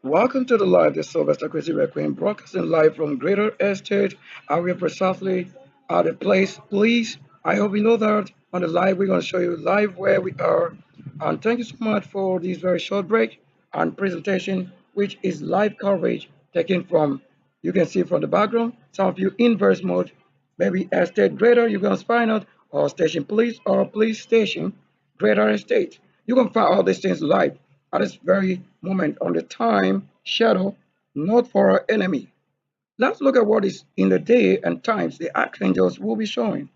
Welcome to the live, the Sylvester Crazy Requiem, broadcasting live from Greater Estate. We are precisely at the place, please. I hope you know that on the live, we're going to show you live where we are. And thank you so much for this very short break and presentation, which is live coverage taken from, you can see from the background, some of you inverse mode, maybe Estate Greater, you're going to find out, or Station Police, or Police Station, Greater Estate. You can find all these things live at this very moment on the time shadow, not for our enemy. Let's look at what is in the day and times the archangels will be showing.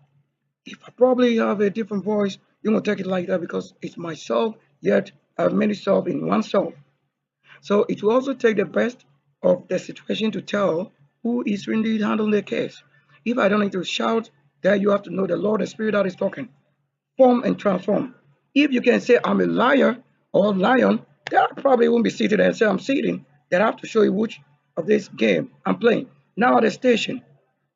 If I probably have a different voice, you will take it like that because it's myself, yet I have many self in one self. So it will also take the best of the situation to tell who is indeed handling the case. If I don't need to shout, then you have to know the Lord, the Spirit that is talking. Form and transform. If you can say I'm a liar or lion, then I probably won't be seated and say I'm sitting. Then I have to show you which of this game I'm playing. Now at the station,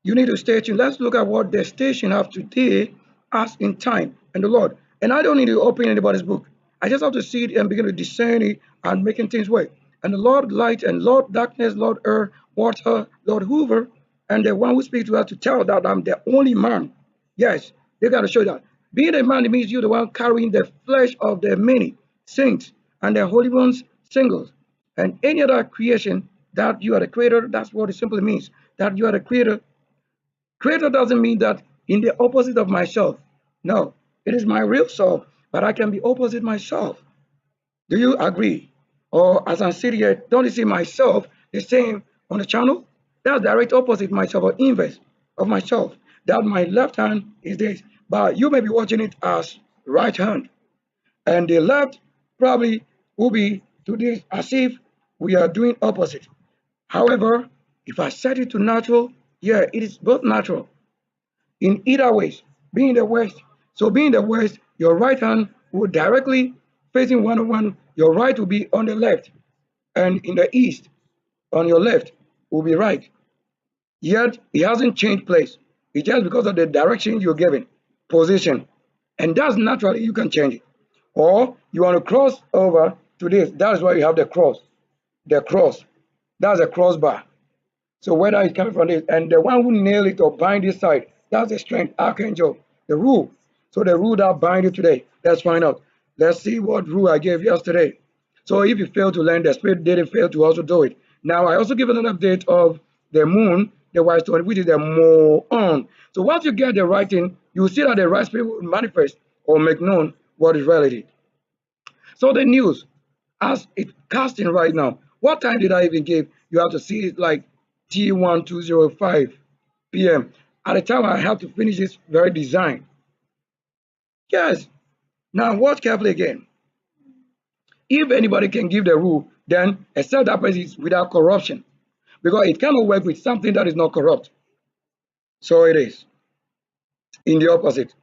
you need to stay tuned. Let's look at what the station have today as in time and the Lord. And I don't need to open anybody's book. I just have to see it and begin to discern it and making things work. And the Lord light and Lord darkness, Lord earth, water, Lord Hoover, and the one who speaks to us to tell that I'm the only man. Yes, they got to show that. Being a man, it means you're the one carrying the flesh of the many saints and the holy ones singles. And any other creation that you are the creator, that's what it simply means. That you are the creator. Creator doesn't mean that in the opposite of myself. No, it is my real self, but I can be opposite myself. Do you agree? Or as I'm sitting here, don't you see myself the same on the channel? That's direct opposite myself or inverse of myself. That my left hand is this, but you may be watching it as right hand. And the left probably will be to this as if we are doing opposite. However, if I set it to natural, yeah, it is both natural. In either ways, being the west, so being the west, your right hand will directly facing 101, your right will be on the left, and in the east, on your left, will be right. Yet, it hasn't changed place. It's just because of the direction you're given, position. And that's naturally, you can change it. Or you want to cross over to this, that's why you have the cross. The cross, that's a crossbar. So whether it's coming from this, and the one who nail it or bind this side, that's the strength, archangel, the rule. So the rule that bind it today, let's find out. Let's see what rule I gave yesterday. So if you fail to learn, the spirit didn't fail to also do it. Now I also give an update of the moon, the white stone, which is the moon. So once you get the right thing, you see that the right spirit will manifest or make known what is reality. So the news, as it's casting right now, what time did I even give? You have to see it like T1205 p.m. At the time I have to finish this very design. Yes. Now watch carefully again. If anybody can give the rule, then except that person is without corruption. Because it cannot work with something that is not corrupt. So it is. In the opposite.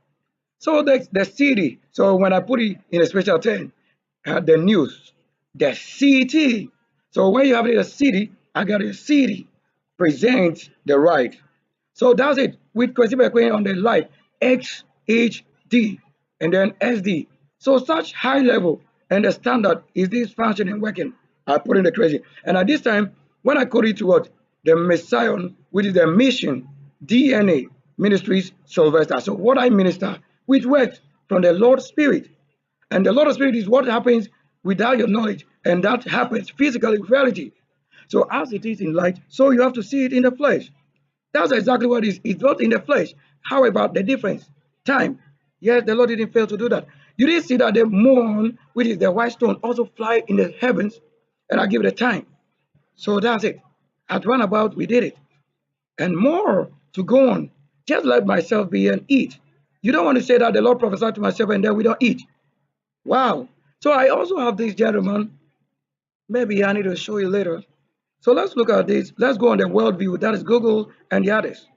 So the city. So when I put it in a special term, the news, the city. So when you have a city, I got a city presents the right. So that's it. With question by question on the light, XHD and then SD. So such high level and the standard is this functioning working. I put in the crazy. And at this time, when I code it to what? The Messiah, which is the mission, DNA Ministries Sylvester. So what I minister, which works from the Lord's Spirit. And the Lord's Spirit is what happens without your knowledge. And that happens physically with reality. So as it is in light, so you have to see it in the flesh. That's exactly what it is. It's not in the flesh. How about the difference? Time. Yes, the Lord didn't fail to do that. You didn't see that the moon, which is the white stone, also fly in the heavens, and I give it a time. So that's it. At runabout, we did it. And more to go on. Just let myself be and eat. You don't want to say that the Lord prophesied to myself and then we don't eat. Wow. So I also have this gentleman. Maybe I need to show you later. So let's look at this. Let's go on the worldview. That is Google and the others.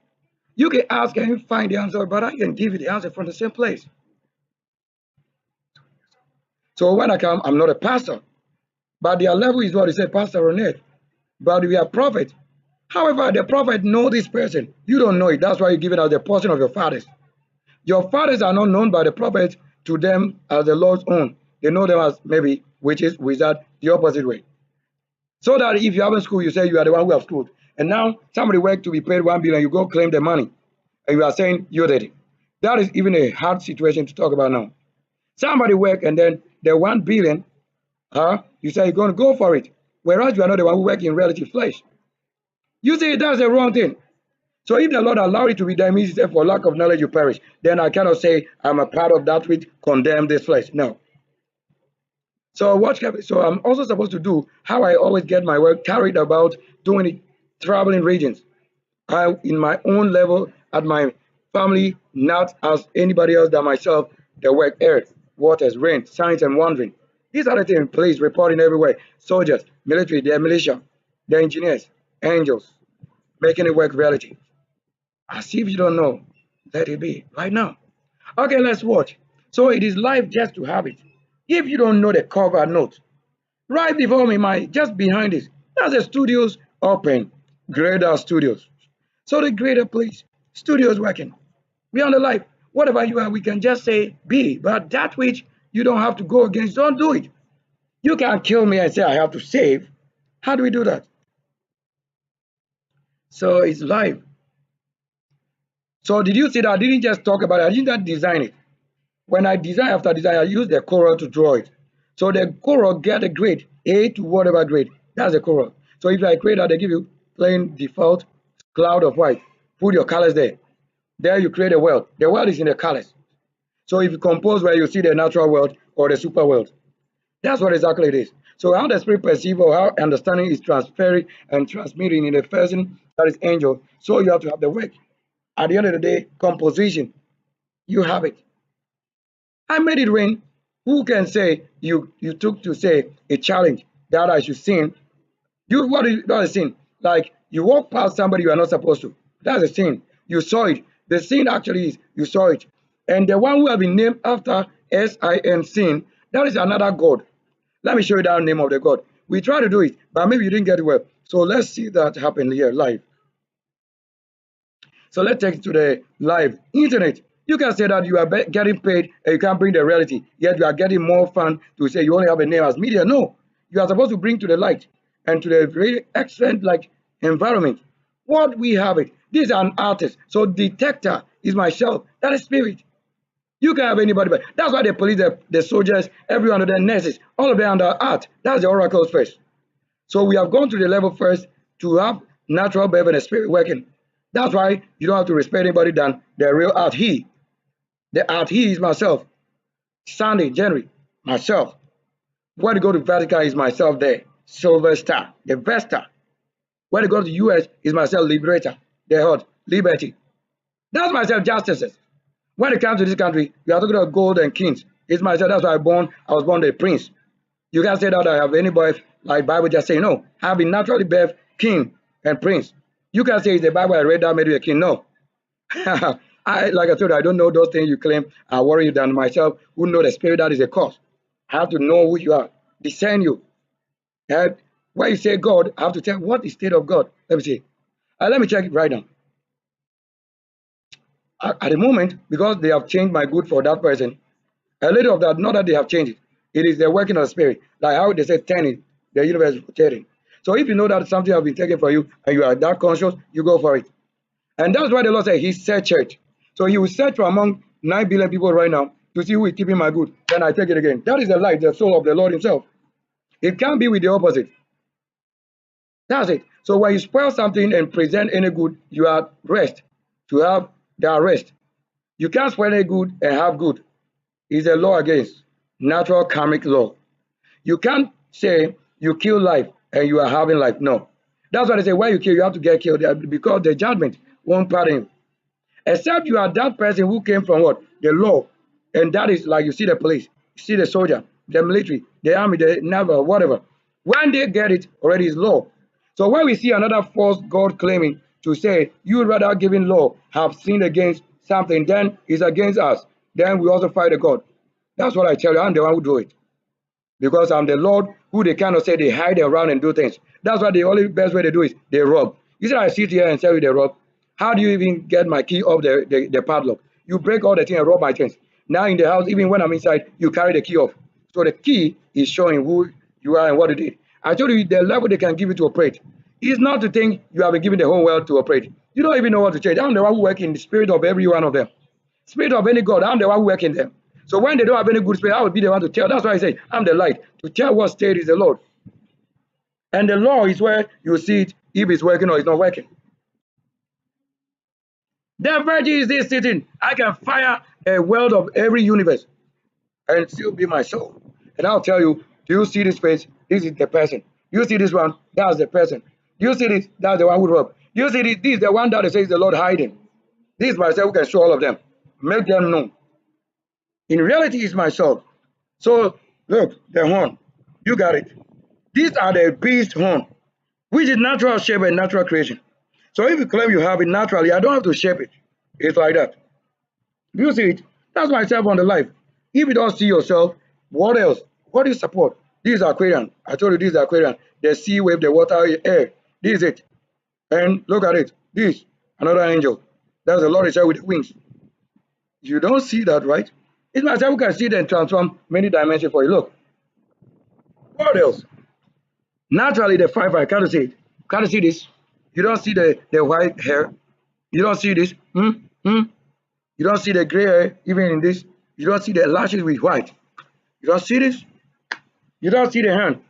You can ask and find the answer, but I can give you the answer from the same place. So when I come, I'm not a pastor, but their level is what they say, pastor on earth. But we are prophet. However, the prophet know this person. You don't know it. That's why you're giving out the portion of your fathers. Your fathers are not known by the prophet to them as the Lord's own. They know them as maybe witches, wizard, the opposite way. So that if you haven't schooled, you say you are the one who have schooled. And now somebody work to be paid 1 billion, you go claim the money. And you are saying you did it. That is even a hard situation to talk about now. Somebody work and then the 1 billion, you say you're going to go for it. Whereas you are not the one who work in relative flesh. You say that's the wrong thing. So if the Lord allowed it to be done, means he said, for lack of knowledge you perish. Then I cannot say I'm a part of that which condemn this flesh. No. So so I'm also supposed to do how I always get my work carried about doing it, traveling regions. In my own level, at my family, not as anybody else than myself, the work earth, waters, rain, signs and wandering. These are the things, police reporting everywhere. Soldiers, military, the militia, the engineers, angels, making it work reality. As if you don't know, let it be right now. Okay, let's watch. So it is life just to have it. If you don't know the cover note, right before me, just behind it, that's the studios open, Greda Studios. So the Greda Police Studios working. We on the life. Whatever you are, we can just say be. But that which you don't have to go against, don't do it. You can't kill me and say I have to save. How do we do that? So it's live. So did you see that I didn't just talk about it, I didn't just design it. When I design after design, I use the coral to draw it. So the coral get a grade, A to whatever grade. That's the coral. So if I create that, they give you plain default cloud of white. Put your colors there. There you create a world. The world is in the colors. So if you compose where you see the natural world or the super world, that's what exactly it is. So how the spirit perceive or how understanding is transferring and transmitting in the person that is angel. So you have to have the work. At the end of the day, composition, you have it. I made it rain. Who can say you took to say a challenge that I should sin? What is that a sin? Like you walk past somebody you are not supposed to. That's a sin. You saw it. The sin actually is you saw it. And the one who have been named after sin, sin, that is another god. Let me show you that name of the god. We try to do it, but maybe you didn't get it well. So let's see that happen here live. So let's take it to the live internet. You can say that you are getting paid and you can't bring the reality, yet you are getting more fun to say you only have a name as media. No, you are supposed to bring to the light and to the very excellent like environment. What we have it. This is an artist. So detector is myself. That is spirit. You can have anybody, but that's why the police, the soldiers, everyone of the nurses, all of them under art. That's the oracles first. So we have gone to the level first to have natural birth and the spirit working. That's why you don't have to respect anybody than the real art he. The art he is myself. Sunday, January, myself. When you go to Vatican is myself there. SYLVESTER, the Vesta. When you go to the US is myself Liberator, the Hot, Liberty. That's myself Justices. When it comes to this country, you are talking about gold and kings. It's myself, that's why I was born a prince. You can't say that I have any birth like Bible just say no. I have been naturally birthed king and prince. You can say it's the Bible I read that made you a king. No. Like I told you, I don't know those things you claim are worrying you than myself who know the spirit that is a cause. I have to know who you are, discern you. And when you say God, I have to tell what is state of God. Let me see. Let me check it right now. At the moment, because they have changed my good for that person, a little of that, not that they have changed it. It is the working of the spirit, like how they say 10 the universe is rotating. So if you know that something has been taken for you and you are that conscious, you go for it. And that's why the Lord said he searched church. So he will search for among 9 billion people right now to see who is keeping my good. Then I take it again. That is the light, the soul of the Lord himself. It can't be with the opposite. That's it. So when you spoil something and present any good, you are rest. To have the rest. You can't spoil any good and have good. It's a law against natural karmic law. You can't say you kill life and you are having life. No. That's why they say when you kill, you have to get killed because the judgment won't pardon you. Except you are that person who came from what? The law. And that is like you see the police, you see the soldier, the military, the army, the naval, whatever. When they get it, already is law. So when we see another false God claiming to say, you would rather giving law have sinned against something, then it's against us. Then we also fight the God. That's what I tell you. I'm the one who do it. Because I'm the Lord who they cannot say they hide around and do things. That's why the only best way they do is they rob. You said I sit here and tell you they rob. How do you even get my key off the padlock? You break all the things and rob my things. Now in the house, even when I'm inside, you carry the key off. So the key is showing who you are and what you did. I told you the level they can give you to operate is not to think you have been given the whole world to operate. You don't even know what to change. I'm the one who works in the spirit of every one of them. Spirit of any God, I'm the one who works in them. So when they don't have any good spirit, I will be the one to tell. That's why I say I'm the light to tell what state is the Lord. And the law is where you see it if it's working or it's not working. The virgin is this sitting. I can fire a world of every universe and still be my soul. And I'll tell you, do you see this face? This is the person. You see this one? That's the person. You see this? That's the one who robbed. You see this? This is the one that says the Lord hiding. This is myself who can show all of them. Make them know. In reality, it's myself. So look, the horn. You got it. These are the beast horn, which is natural shape and natural creation. So if you claim you have it naturally, I don't have to shape it. It's like that. You see it? That's myself on the life. If you don't see yourself, what else? What do you support? This is Aquarian. I told you this is Aquarian. The sea wave, the water, air. This is it. And look at it. This, another angel. That's the Lord Himself with the wings. You don't see that, right? It's myself who can see it and transform many dimensions for you. Look. What else? Naturally, the five, I can't see it. Can't see this. You don't see the white hair. You don't see this. You don't see the gray hair, even in this. You don't see the lashes with white. You don't see this. You don't see the hand.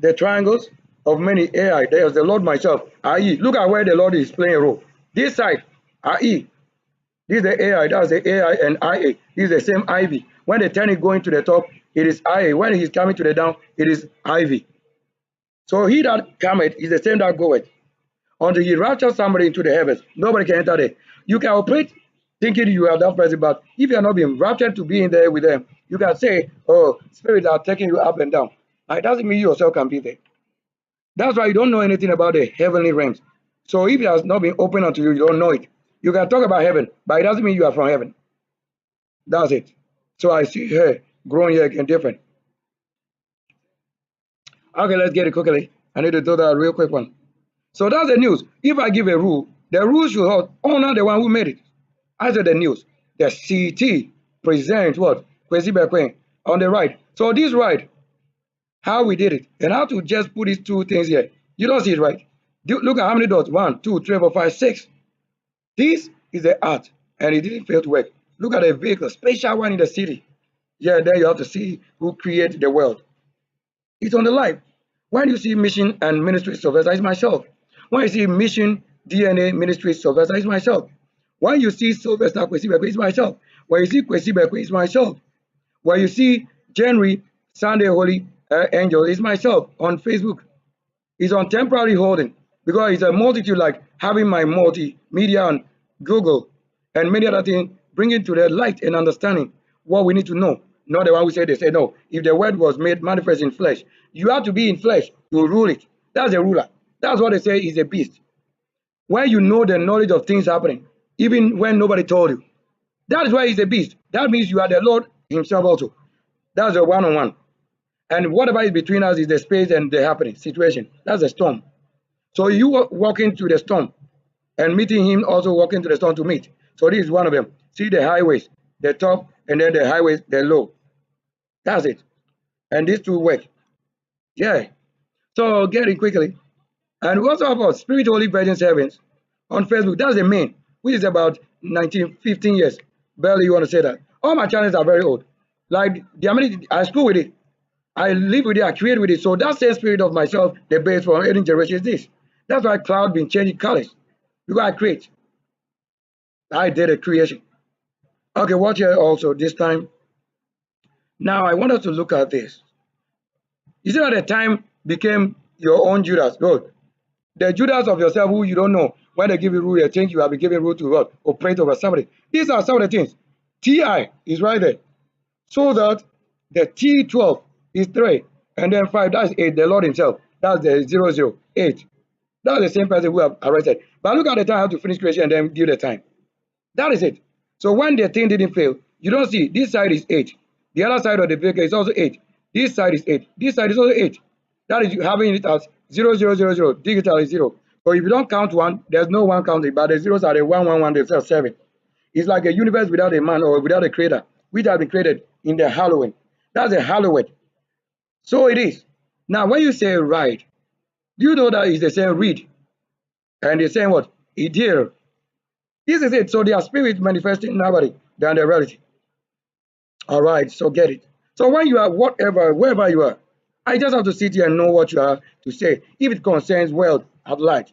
The triangles of many AI. There's the Lord myself. IE. Look at where the Lord is playing a role. This side, IE. This is the AI. That's the AI and IA. This is the same IV. When they turn it going to the top, it is IA. When he's coming to the down, it is IV. So he that cometh is the same that goeth. Until he raptures somebody into the heavens, nobody can enter there. You can operate thinking you are that person, but if you are not being raptured to be in there with them, you can say, oh, spirits are taking you up and down. It doesn't mean you yourself can be there. That's why you don't know anything about the heavenly realms. So if it has not been opened unto you, you don't know it. You can talk about heaven, but it doesn't mean you are from heaven. That's it. So I see her growing here again different. Okay, let's get it quickly. I need to do that real quick one. So that's the news. If I give a rule, the rule should honor the one who made it. I said the news. The CT presents what? KWASI BEKOE on the right. So this right, how we did it, and how to just put these two things here. You don't see it, right? Look at how many dots. 1, 2, 3, 4, 5, 6. This is the art, and it didn't fail to work. Look at the vehicle, special one in the city. Yeah, there you have to see who created the world. It's on the live. When you see mission and ministry SYLVESTER, it's myself. When you see mission DNA ministry SYLVESTER, it's myself. When you see SYLVESTER KWASI BEKOE, it's myself. When you see KWASI BEKOE, it's myself. When you see January Sunday Holy Angel, it's myself on Facebook. It's on temporary holding because it's a multitude, like having my multimedia on Google and many other things, bringing to the light and understanding what we need to know. Not the one who said, they say, no, if the word was made manifest in flesh, you have to be in flesh to rule it. That's a ruler. That's what they say is a beast. When you know the knowledge of things happening, even when nobody told you, that is why he's a beast. That means you are the Lord Himself also. That's a one-on-one. And whatever is between us is the space and the happening situation. That's a storm. So you walking to the storm and meeting Him, also walking to the storm to meet. So this is one of them. See the highways, the top, and then the highways, the low. That's it. And these two work. Yeah. So get it quickly. And we also have our Spirit Holy Virgin Servants on Facebook. That's the main, which is about 15 years. Barely you want to say that. All my channels are very old. Like I school with it. I live with it, I create with it. So that same spirit of myself, the base from any generation is this. That's why cloud been changing colors. Because I create. I did a creation. Okay, watch here also this time. Now I want us to look at this. You see that the time became your own Judas. Look, the Judas of yourself who you don't know. When they give you rule, you think you have been given rule to what? Operate over somebody. These are some of the things. TI is right there. So that the T12 is 3, and then 5, that's 8, the Lord Himself. That's the 008. That's the same person who have arrested. But look at the time, I have to finish creation and then give the time. That is it. So when the thing didn't fail, you don't see this side is 8. The other side of the vehicle is also 8. This side is 8. This side is also 8. That is having it as 0000. Digital is 0. So if you don't count 1, there's no 1 counting, but the zeros are the 111, themselves 7. It's like a universe without a man or without a creator, which has been created in the Halloween. That's a Halloween. So it is. Now, when you say write, do you know that it's the same read? And they're saying what? Ideal. This is it. So they are spirit manifesting nobody than the reality. All right, so get it. So when you are whatever, wherever you are, I just have to sit here and know what you are to say. If it concerns world at large,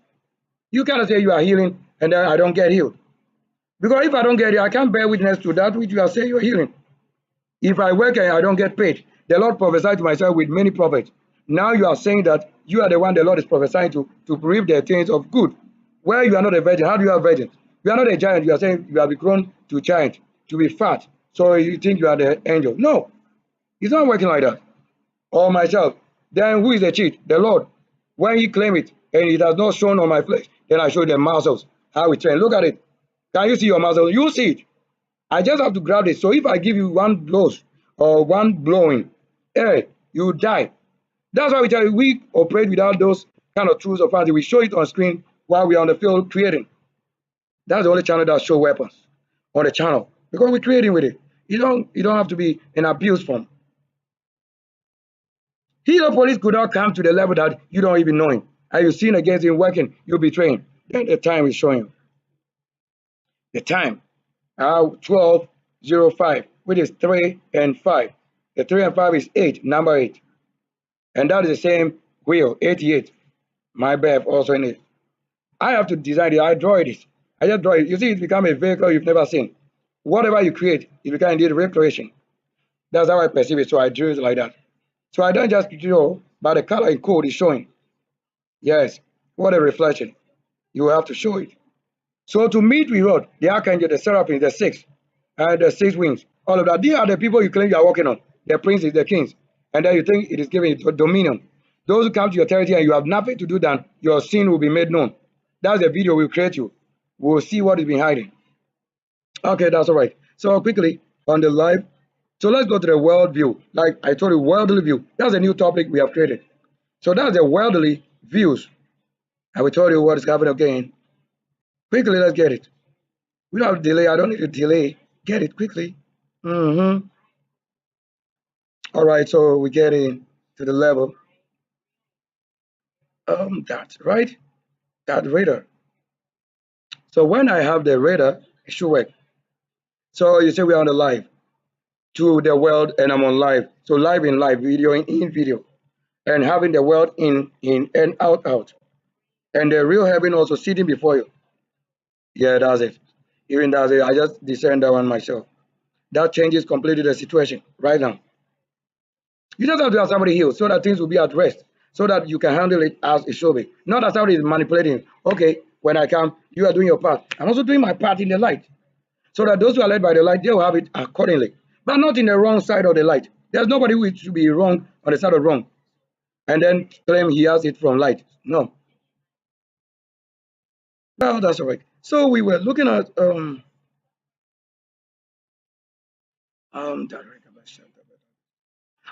you cannot say you are healing and then I don't get healed. Because if I don't get it, I can't bear witness to that which you are saying you're healing. If I work and I don't get paid, the Lord prophesied to myself with many prophets. Now you are saying that you are the one the Lord is prophesying to reap the things of good. Where you are not a virgin, how do you have virgin? You are not a giant. You are saying you have been grown to giant, to be fat. So you think you are the angel. No, it's not working like that. Or myself. Then who is the cheat? The Lord. When he claim it and it has not shown on my flesh, then I show the muscles, how we train. Look at it. Can you see your muscles? You see it. I just have to grab it. So if I give you one blows or one blowing, hey, you die. That's why we tell you we operate without those kind of tools of fancy. We show it on screen while we're on the field creating. That's the only channel that show weapons on the channel because we're creating with it. You don't have to be in abuse form. Healer police could not come to the level that you don't even know him. And you sin against him working, you betray him. Then the time is showing you. The time 12:05, which is 3 and 5. The 3 and 5 is 8, number 8. And that is the same wheel, 88. My birth also in it. I have to design it. I draw it. I just draw it. You see, it become a vehicle you've never seen. Whatever you create, it becomes indeed recreation. That's how I perceive it. So I drew it like that. So I don't just draw, but the color in code is showing. Yes, what a reflection. You have to show it. So to meet with what? The archangel, the seraphim, the six, and the six wings, all of that. These are the people you claim you are working on. The princes, the kings. And then you think it is giving you dominion. Those who come to your territory and you have nothing to do than your sin will be made known. That's the video we'll create you. We'll see what is being hiding. Okay, that's all right. So quickly on the live. So let's go to the world view. Like I told you, worldly view. That's a new topic we have created. So that's the worldly views. I will tell you what is happening again. Quickly, let's get it. We don't have to delay. I don't need to delay. Get it quickly. All right, so we get in to the level. That's right. That radar. So when I have the radar, it should work. So you say we're on the live to the world, and I'm on live. So live in live, video in video, and having the world in and out. And the real heaven also sitting before you. Yeah, that's it. Even that's it. I just discern that one myself. That changes completely the situation right now. You just have to have somebody healed so that things will be at rest, so that you can handle it as it should be. Not that somebody is manipulating. Okay, when I come, you are doing your part. I'm also doing my part in the light, so that those who are led by the light, they will have it accordingly, but not in the wrong side of the light. There's nobody who should be wrong on the side of wrong, and then claim he has it from light. No. Well, that's all right. So we were looking at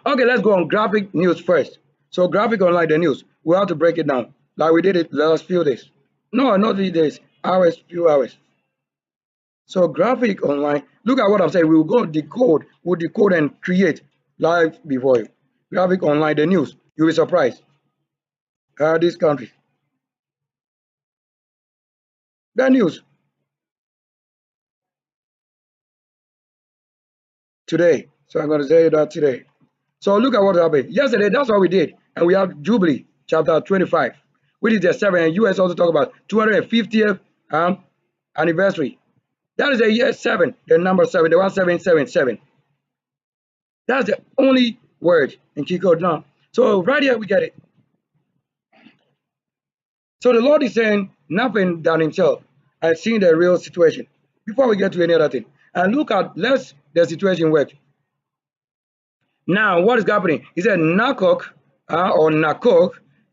okay, let's go on graphic news first. So graphic online, the news, we have to break it down like we did it the last few days. No, not 3 days, hours, few hours. So graphic online, look at what I'm saying. We will go decode, we'll decode and create live before you. Graphic online, the news, you'll be surprised. This country. The news. Today. So I'm going to say that today. So look at what happened. Yesterday, that's what we did. And we have Jubilee, chapter 25, which is the 7th. And US also talk about 250th anniversary. That is the year 7, the number 7, the 1777. That's the only word in key code now. So right here we get it. So the Lord is saying nothing than himself and seeing the real situation before we get to any other thing. And look at, let's the situation work. Now, what is happening? He said Nakok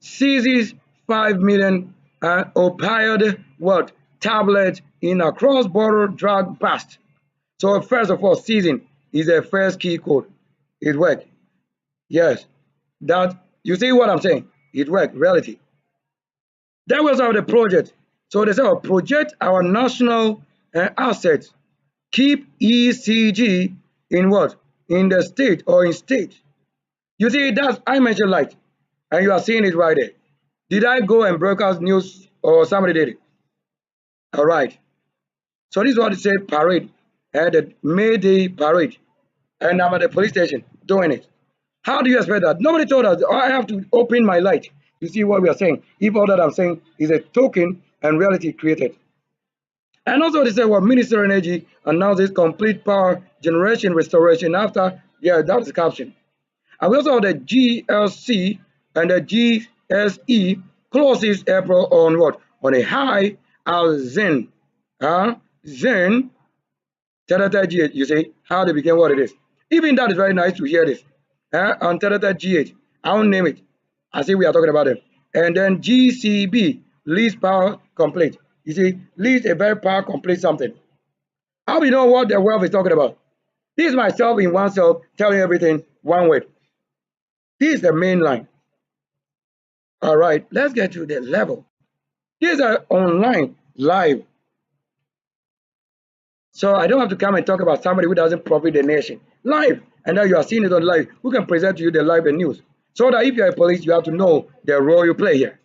seizes 5 million opioid what tablets in a cross-border drug bust. So first of all, seizing is the first key code. It worked. Yes, that you see what I'm saying? It worked. Reality. That was our project. So they said, project our national assets. Keep ECG in what? In the state or in state. You see, that's I mentioned light. And you are seeing it right there. Did I go and broadcast news or somebody did it? All right. So this is what it said parade. And the May Day parade. And I'm at the police station doing it. How do you expect that? Nobody told us. I have to open my light to see what we are saying. If all that I'm saying is a token and reality created. And also they say, well, Minister of Energy announces complete power generation restoration after, yeah, that's the caption. And we also have the GLC and the GSE closes April on what? On a high as Zen. Zen, Terata G8, you see how they became what it is. Even that is very nice to hear this. On Terata G8, I won't name it. I see we are talking about it. And then GCB, least power complete. You see, least a very power complete something. How do you know what the wealth is talking about? This is myself in oneself telling everything one word. This is the main line. All right, let's get to the level. These are online, live. So I don't have to come and talk about somebody who doesn't profit the nation. Live. And now you are seeing it on live. Who can present to you the live and news? So that if you're a police, you have to know the role you play here.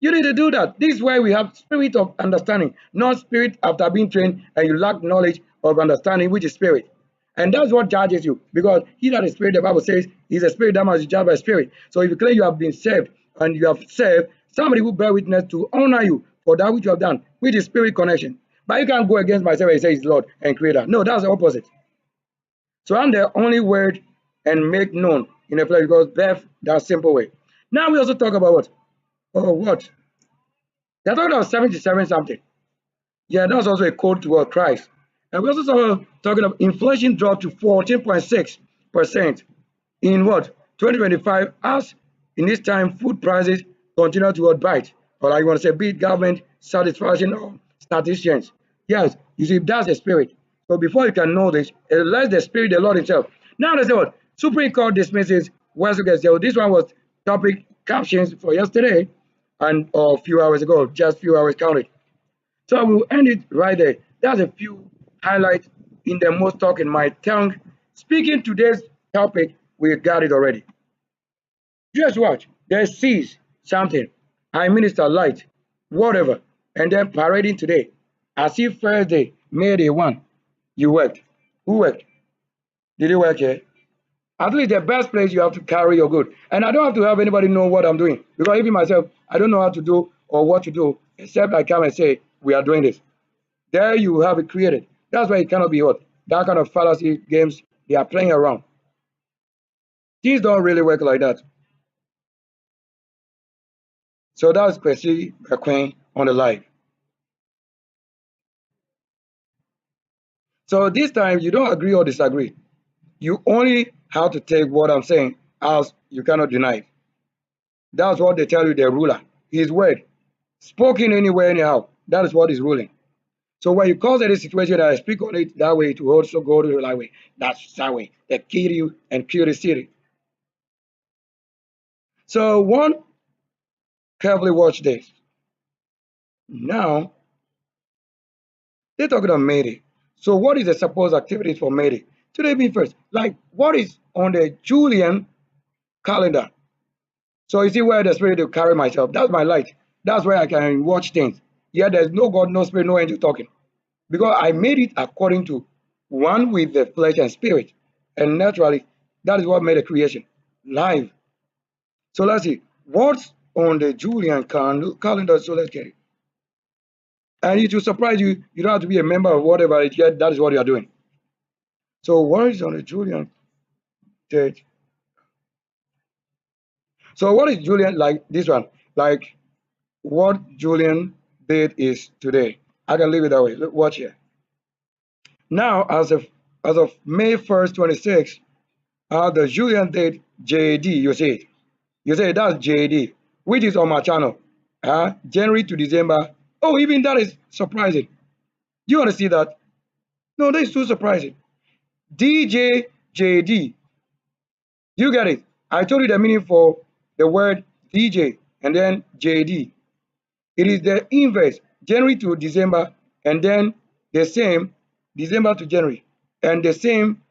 You need to do that. This is why we have spirit of understanding, not spirit after being trained and you lack knowledge of understanding, which is spirit. And that's what judges you. Because he that is spirit, the Bible says, is a spirit that must be judged by spirit. So if you claim you have been saved and you have saved, somebody will bear witness to honor you for that which you have done, which is spirit connection. But you can't go against myself and say he's Lord and Creator. No, that's the opposite. So I'm the only word and make known in the flesh because birth, that simple way. Now we also talk about what? Oh, what? They're talking about 77 something. Yeah, that's also a code toward Christ. And we also talking about inflation dropped to 14.6% in what? 2025, as in this time food prices continue to bite. Or like you want to say, be it government satisfaction or statisticians. Yes, you see, that's the spirit. So before you can know this, let the spirit, the Lord himself. Now they say what? Supreme Court dismisses Westgate. So this one was topic captions for yesterday and a few hours ago, just few hours counted. So I will end it right there. That's a few highlights in the most talk in my tongue. Speaking today's topic, we got it already. Just watch. There sees something. I minister light, whatever, and then parading today. As if Thursday, May the 1, you worked. Who worked? Did you work here? At least the best place you have to carry your good. And I don't have to have anybody know what I'm doing. Because even myself, I don't know how to do or what to do, except I come and say, we are doing this. There you have it created. That's why it cannot be what? That kind of fallacy games they are playing around. These don't really work like that. So that's KWASI BEKOE on the live. So this time you don't agree or disagree. You only have to take what I'm saying as you cannot deny it. That's what they tell you, the ruler. His word, spoken anywhere, anyhow. That is what is ruling. So when you cause any situation that I speak on it that way, to also go to that way. That's that way. They kill you and kill the city. So one, carefully watch this. Now, they're talking about May Day. So what is the supposed activities for May Day? Today be first. Like, what is on the Julian calendar? So you see where the spirit will carry myself. That's my light. That's where I can watch things. Yeah, there's no God, no spirit, no angel talking. Because I made it according to one with the flesh and spirit. And naturally, that is what made the creation. Live. So let's see. What's on the Julian calendar? So let's get it. And it will surprise you. You don't have to be a member of whatever it is. That is what you are doing. So what is on the Julian date? So what is Julian like this one? Like what Julian date is today. I can leave it that way. Look, watch here. Now, as of May 1st, 26, the Julian date JD, you see it. You say that's JD, which is on my channel. January to December. Oh, even that is surprising. You want to see that? No, that is too surprising. DJJD. You get it. I told you the meaning for the word DJ and then JD. It is the inverse, January to December, and then the same December to January, and the same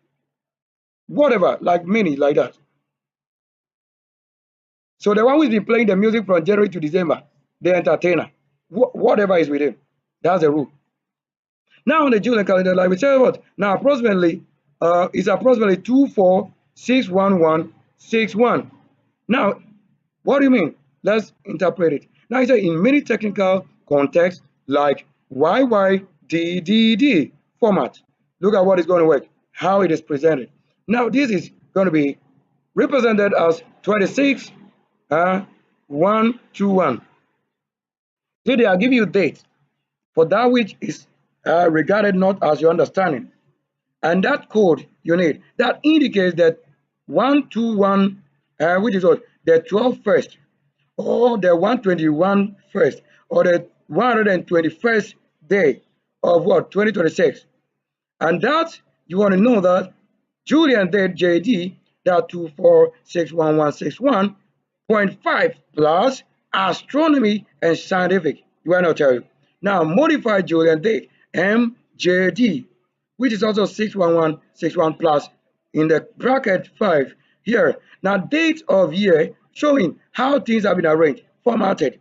whatever, like many, like that. So the one who's been playing the music from January to December, the entertainer, whatever is with him, that's the rule. Now on the Julian calendar, like we said, what now approximately it's approximately 2461161. Now, what do you mean? Let's interpret it. Now he said in many technical contexts like YYDDD format. Look at what is going to work, how it is presented. Now this is going to be represented as 26 121. So they are giving you dates for that which is regarded not as your understanding. And that code you need that indicates that 121, which is what the 12 first, or the 121 first, or the 121st day of what 2026. And that you want to know that Julian Date JD that 2461161.5 plus astronomy and scientific. You want to tell you. Now modified Julian Date MJD, which is also 61161 plus in the bracket 5 here. Now date of year showing how things have been arranged, formatted.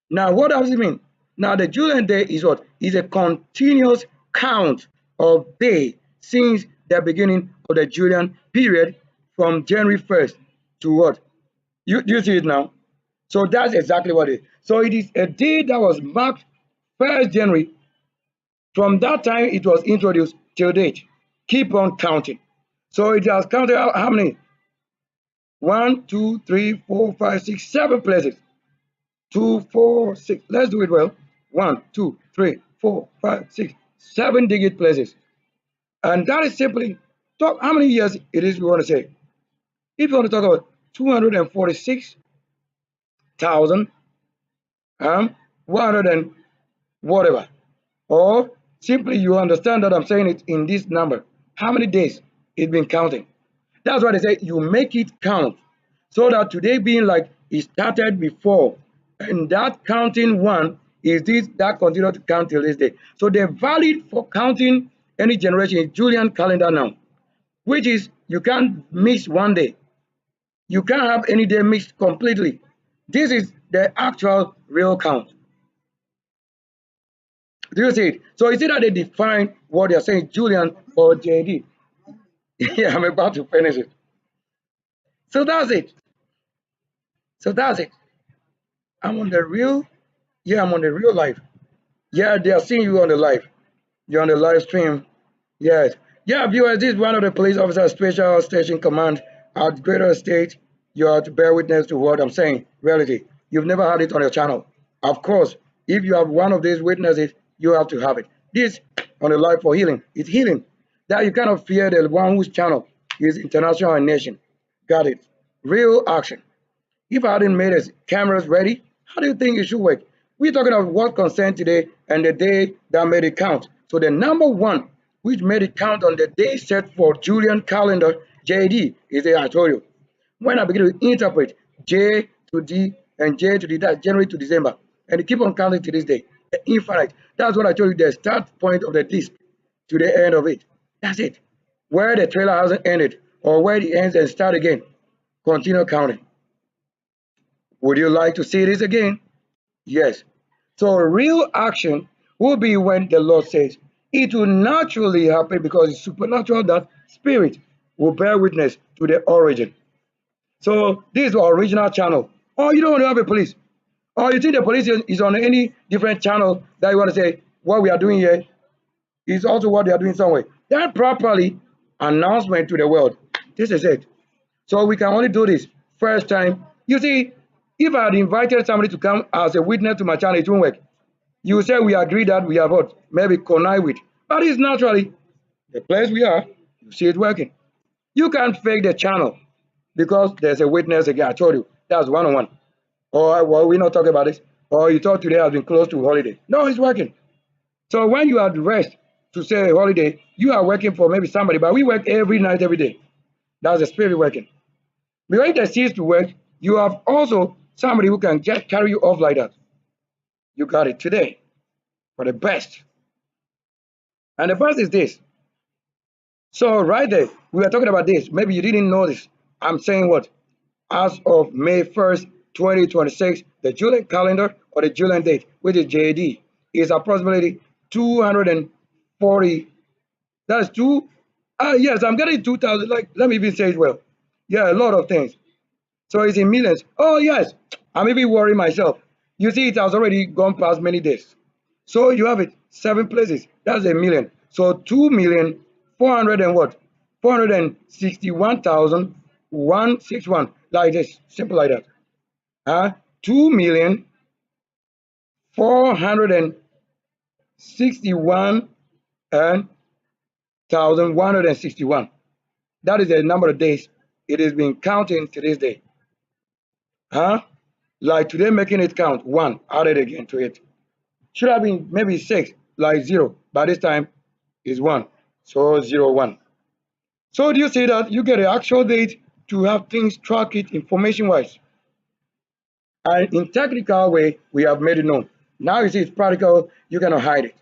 Now what does it mean? Now the Julian day is what? Is a continuous count of day since the beginning of the Julian period from January 1st to what? You see it now? So that's exactly what it is. So it is a day that was marked 1st January. From that time it was introduced till date. Keep on counting. So it has counted out how many? 1, 2, 3, 4, 5, 6, 7 places. 2, 4, 6. Let's do it well. 1, 2, 3, 4, 5, 6, 7 digit places. And that is simply talk how many years it is we want to say. If you want to talk about 246,000 100 and whatever, or simply you understand that I'm saying it in this number. How many days it's been counting? That's why they say you make it count. So that today being like it started before, and that counting one is this that continue to count till this day. So the valid for counting any generation is Julian calendar now, which is you can't miss one day. You can't have any day mixed completely. This is the actual real count. Do you see it? So it's either they define what they're saying, Julian or JD. Yeah, I'm about to finish it. So that's it. So that's it. I'm on the real, yeah, I'm on the real life. Yeah, they are seeing you on the live. You're on the live stream. Yes. Yeah, viewers, this is one of the police officers special station command at Greda Est. You are to bear witness to what I'm saying. Reality. You've never had it on your channel. Of course, if you have one of these witnesses, you have to have it. This on the live for healing. It's healing. That you cannot fear the one whose channel is international and nation. Got it. Real action. If I hadn't made his cameras ready, how do you think it should work? We're talking about what concerned today and the day that made it count. So the number one, which made it count on the day set for Julian calendar, JD, is the I told you. When I begin to interpret J to D and J to D, that's January to December, and you keep on counting to this day, the infinite. That's what I told you, the start point of the disc to the end of it. That's it. Where the trailer hasn't ended, or where it ends and start again, continue counting. Would you like to see this again? Yes. So real action will be when the Lord says it will naturally happen because it's supernatural that spirit will bear witness to the origin. So this is our original channel. Or you don't want to have a police. Or you think the police is on any different channel that you want to say what we are doing here is also what they are doing somewhere. That properly announcement to the world. This is it. So we can only do this first time. You see, if I had invited somebody to come as a witness to my channel, it won't work. You say we agree that we have what? Maybe connive with. But it's naturally the place we are, you see it working. You can't fake the channel because there's a witness again. I told you, that's one-on-one. Or well, we're not talking about this. Or you thought today has been close to holiday. No, it's working. So when you are at rest to say a holiday, you are working for maybe somebody, but we work every night, every day. That's the spirit working. Because if they cease to work, you have also somebody who can just carry you off like that. You got it today for the best. And the best is this. So right there, we were talking about this. Maybe you didn't know this. I'm saying what? as of May 1st, 2026, the Julian calendar or the Julian date, which is JD, is approximately 240. That's two. Yes, I'm getting 2,000. Like, let me even say it well. Yeah, a lot of things. So it's in millions. Oh, yes. I'm even worrying myself. You see, it has already gone past many days. So you have it, 7 places. That's a million. So 2,400,000 and what? 461,161. Like this. Simple like that. 2,461,161. That is the number of days it has been counting to this day. Like today, making it count one, added again to it. Should have been maybe 6, like 0. By this time, is 1. So 0, 1. So do you see that you get an actual date to have things track it information wise? And in technical way, we have made it known. Now you see it's practical, you cannot hide it.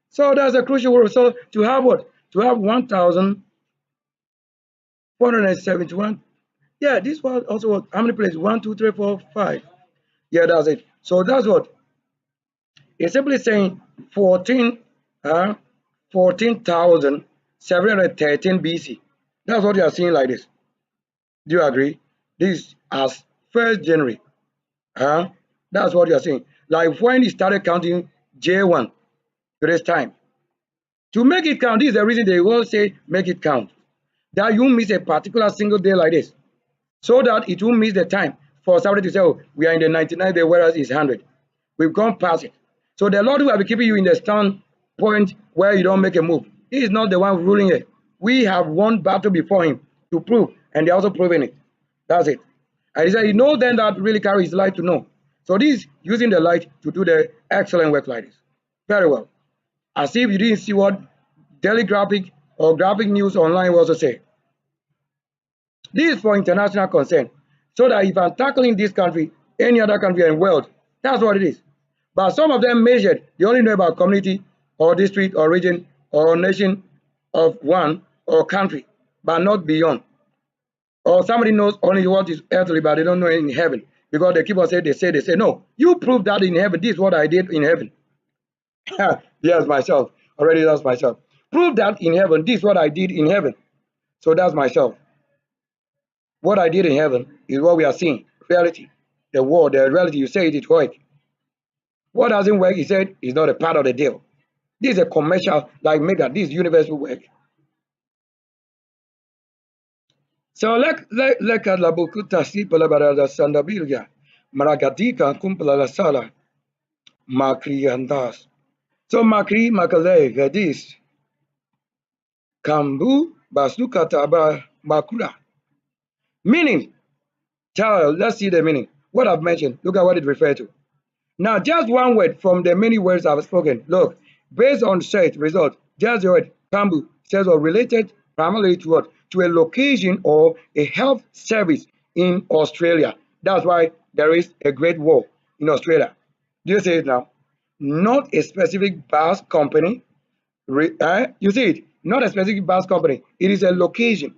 So that's a crucial word. So to have what? To have 1,471. Yeah, this one also what? How many places? 1, 2, 3, 4, 5. Yeah, that's it. So that's what it's simply saying 14,713 BC. That's what you are seeing like this. Do you agree? This as 1st January. That's what you are seeing. Like when he started counting J1 to this time. To make it count, this is the reason they will say make it count. That you miss a particular single day like this. So that it won't miss the time for somebody to say, oh, we are in the 99th day, whereas it's 100. We've gone past it. So the Lord will be keeping you in the stand point where you don't make a move. He is not the one ruling it. We have won battle before him to prove, and they're also proving it. That's it. And he said, you know then that really carries his light to know. So this is using the light to do the excellent work like this. Very well. As if you didn't see what daily graphic or graphic news online will also say. This is for international concern. So that if I'm tackling this country, any other country in the world, that's what it is. But some of them measured, they only know about community or district or region or nation of one or country, but not beyond. Or somebody knows only what is earthly, but they don't know it in heaven. Because they keep on saying, they say, no, you prove that in heaven. This is what I did in heaven. Yes, myself. Already that's myself. Prove that in heaven. This is what I did in heaven. So that's myself. What I did in heaven is what we are seeing. Reality. The world, the reality, you say it works. What doesn't work, he said, is not a part of the deal. This is a commercial, like mega, this universe will work. So leka la bukuta si palabara da sandabilga, maragadika kumpla la sala, makri andas. So makri makale gadis, kambu basukata ba makura. Meaning, child, let's see the meaning. What I've mentioned, look at what it refers to. Now, just one word from the many words I've spoken. Look, based on search result, just the word Kambu says or related primarily to what? To a location or a health service in Australia. That's why there is a great war in Australia. Do you see it now? Not a specific bus company. You see it? Not a specific bus company. It is a location,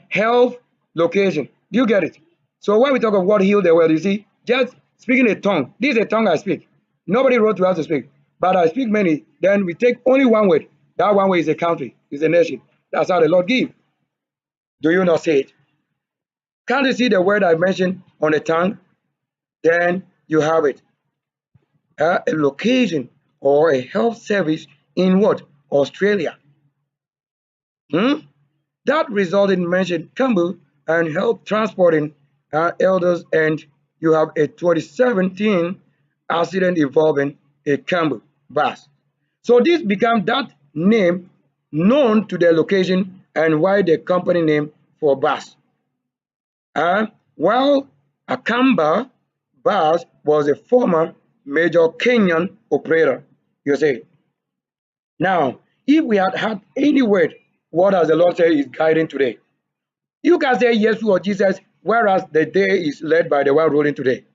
health location. Do you get it? So when we talk of what heal the world, you see, just speaking a tongue. This is a tongue I speak. Nobody wrote to us to speak, but I speak many. Then we take only one word. That one word is a country, is a nation. That's how the Lord give. Do you not say it? Can't you see the word I mentioned on the tongue? Then you have it. A location or a health service in what? Australia. That resulted in mentioned Campbell and help transporting elders, and you have a 2017 accident involving a Campbell bus. So this became that name known to the location and why the company name for bus. While Akamba bus was a former major Kenyan operator, you say. Now, if we had had any word, what does the Lord say is guiding today? You can say yes or Jesus, whereas the day is led by the one ruling today.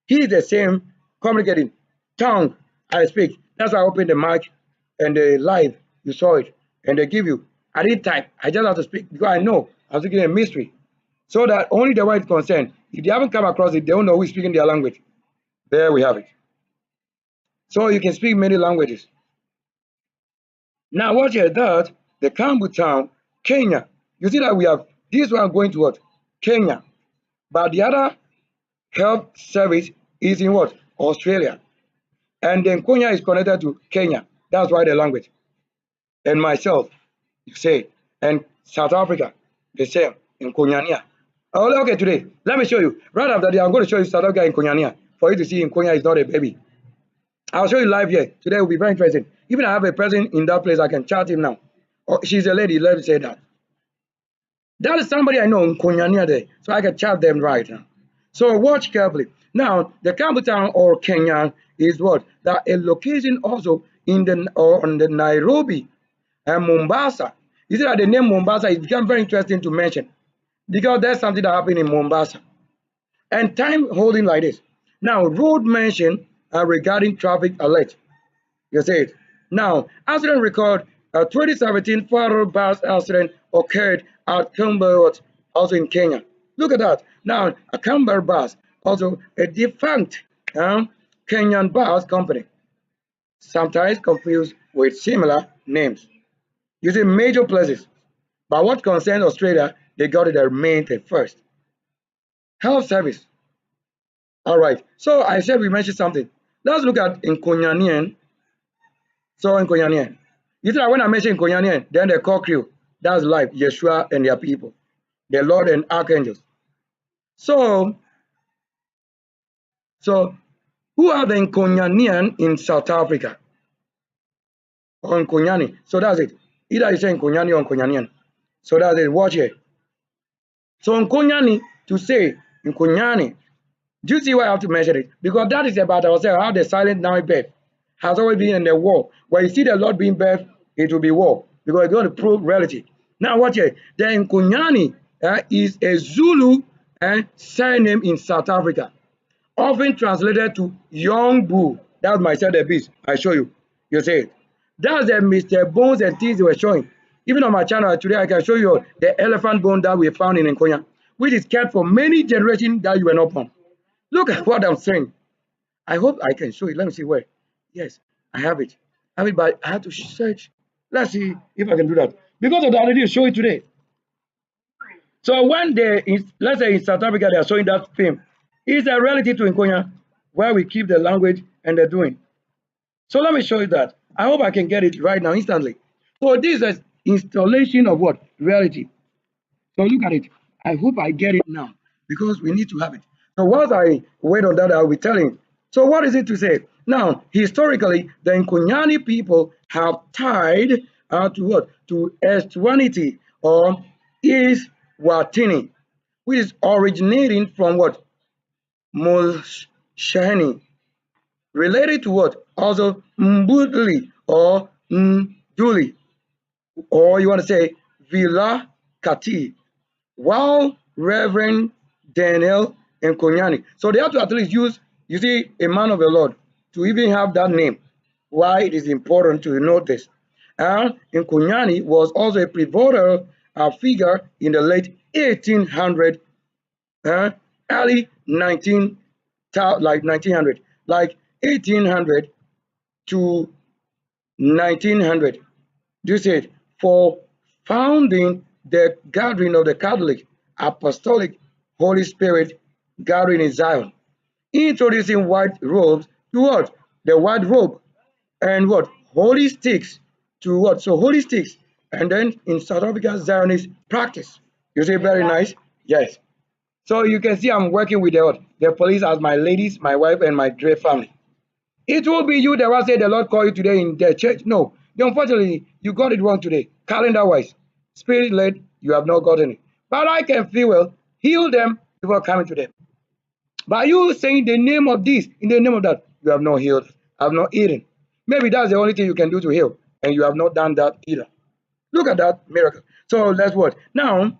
He is the same communicating tongue I speak. That's why I opened the mic and the live, you saw it, and they give you I didn't type. I just have to speak because I know I'm speaking a mystery. So that only the one concerned, if they haven't come across it, they don't know who is speaking their language. There we have it. So you can speak many languages. Now what you that the Kambu town, Kenya. You see that we have this one going to what? Kenya. But the other health service is in what? Australia. And then Konya is connected to Kenya. That's why the language. And myself, you say, and South Africa, the same, in Nkonyania. Oh, okay, today, let me show you. Right after that, I'm going to show you South Africa in Nkonyania for you to see Nkonya is not a baby. I'll show you live here. Today will be very interesting. Even I have a person in that place, I can chat him now. Oh, she's a lady, let me say that. That is somebody I know in Nkonyania there, so I can chat them right now. So watch carefully. Now, the Kambu town or Kenya is what? That a location also in the on the Nairobi and Mombasa. You see that the name Mombasa is become very interesting to mention because there's something that happened in Mombasa. And time holding like this. Now, road mention regarding traffic alert. You see it. Now, accident record 2017 fatal bus accident occurred at Kumber, also in Kenya. Look at that. Now, a Kumber bus, also a defunct Kenyan bus company, sometimes confused with similar names, using major places. But what concerns Australia, they got it remained at first. Health service. All right. So I said we mentioned something. Let's look at Nkonya'S. So Nkonya'S. You see that when I mention Nkonya'S, then the core crew, that's like Yeshua and their people, the Lord and archangels. So who are the Nkonya'S in South Africa? Or Nkonya'S. So that's it. Either you say Nkonya'S or Nkonya'S. So that's it. Watch here. So Nkonya'S, to say Nkonya'S, do you see why I have to mention it? Because that is about ourselves, how the silent now birth has always been in the war. When you see the Lord being birthed, it will be war because it's going to prove reality. Now, watch here. The Nkonya'S is a Zulu surname in South Africa, often translated to young bull. That's my the beast. I show you. You see it. That's the Mr. Bones and things they were showing. Even on my channel today, I can show you the elephant bone that we found in Nkonya, which is kept for many generations that you were not born. Look at what I'm saying. I hope I can show you. Let me see where. Yes, I have it. I mean, but I have to search. Let's see if I can do that. Because of that, I didn't show it today. So when they, let's say in South Africa, they are showing that film, it's a reality to Nkonya, where we keep the language and the doing. So let me show you that. I hope I can get it right now, instantly. So this is installation of what? Reality. So look at it. I hope I get it now because we need to have it. So whilst I wait on that, I'll be telling. So what is it to say? Now, historically, the Nkonya'S people have tied to what? To Eswanity or Iswatini, which is originating from what? Mulshani, related to what? Also Mbudli or Nduli, or you want to say Villa Kati, while Reverend Daniel Nkonya'S. So they have to at least use, you see, a man of the Lord to even have that name. Why it is important to note this. And Nkonya'S was also a pivotal figure in the late 1800s, early 1900, like 1800 to 1900. Do you see it? For founding the gathering of the Catholic Apostolic Holy Spirit gathering in Zion, introducing white robes to what? The white robe and what? Holy sticks to what? So holy sticks, and then in South Africa, Zionist practice. You see, very nice. Yes. So you can see I'm working with the police as my ladies, my wife, and my Dre family. It will be you that will say the Lord called you today in the church. No, unfortunately, you got it wrong today. Calendar-wise, spirit-led, you have not gotten it. But I can feel well, heal them before coming to them. By you saying the name of this, in the name of that, you have not healed, have not eaten. Maybe that's the only thing you can do to heal, and you have not done that either. Look at that miracle. So let's what? Now,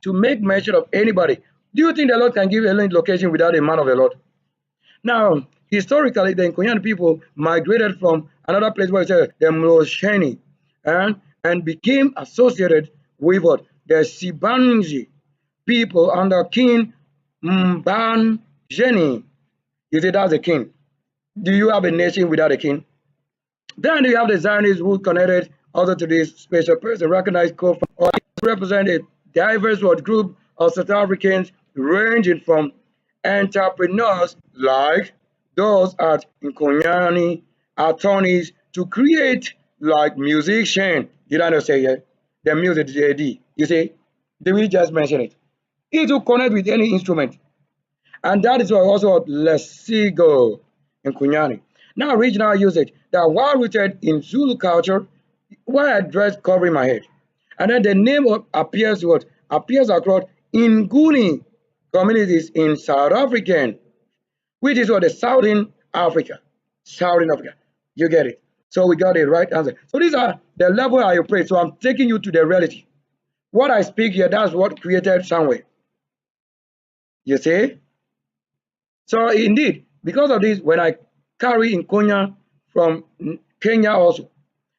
to make mention of anybody, do you think the Lord can give a location without a man of the Lord? Now, historically, the Nkonya people migrated from another place where it's the Mlosheni, and and became associated with what? The Sibanji people under King Mbanjeni. You see, that's a king. Do you have a nation without a king? Then you have the Zionist root connected also to this special person, recognized or represent a diverse group of South Africans ranging from entrepreneurs like those at Nkonya attorneys to create like musicians. Did I not say it? The music JD. You see, did we just mention it? It will connect with any instrument. And that is why also Lesigo in Kunyani. Now regional usage that are well rooted in Zulu culture, why I dress covering my head. And then the name appears what? Appears across Nguni communities in South African, which is what the Southern Africa. Southern Africa. You get it. So we got the right answer. So these are the level I operate. So I'm taking you to the reality. What I speak here, that's what created somewhere. You see? So indeed, because of this, when I carry Nkonya from Kenya also,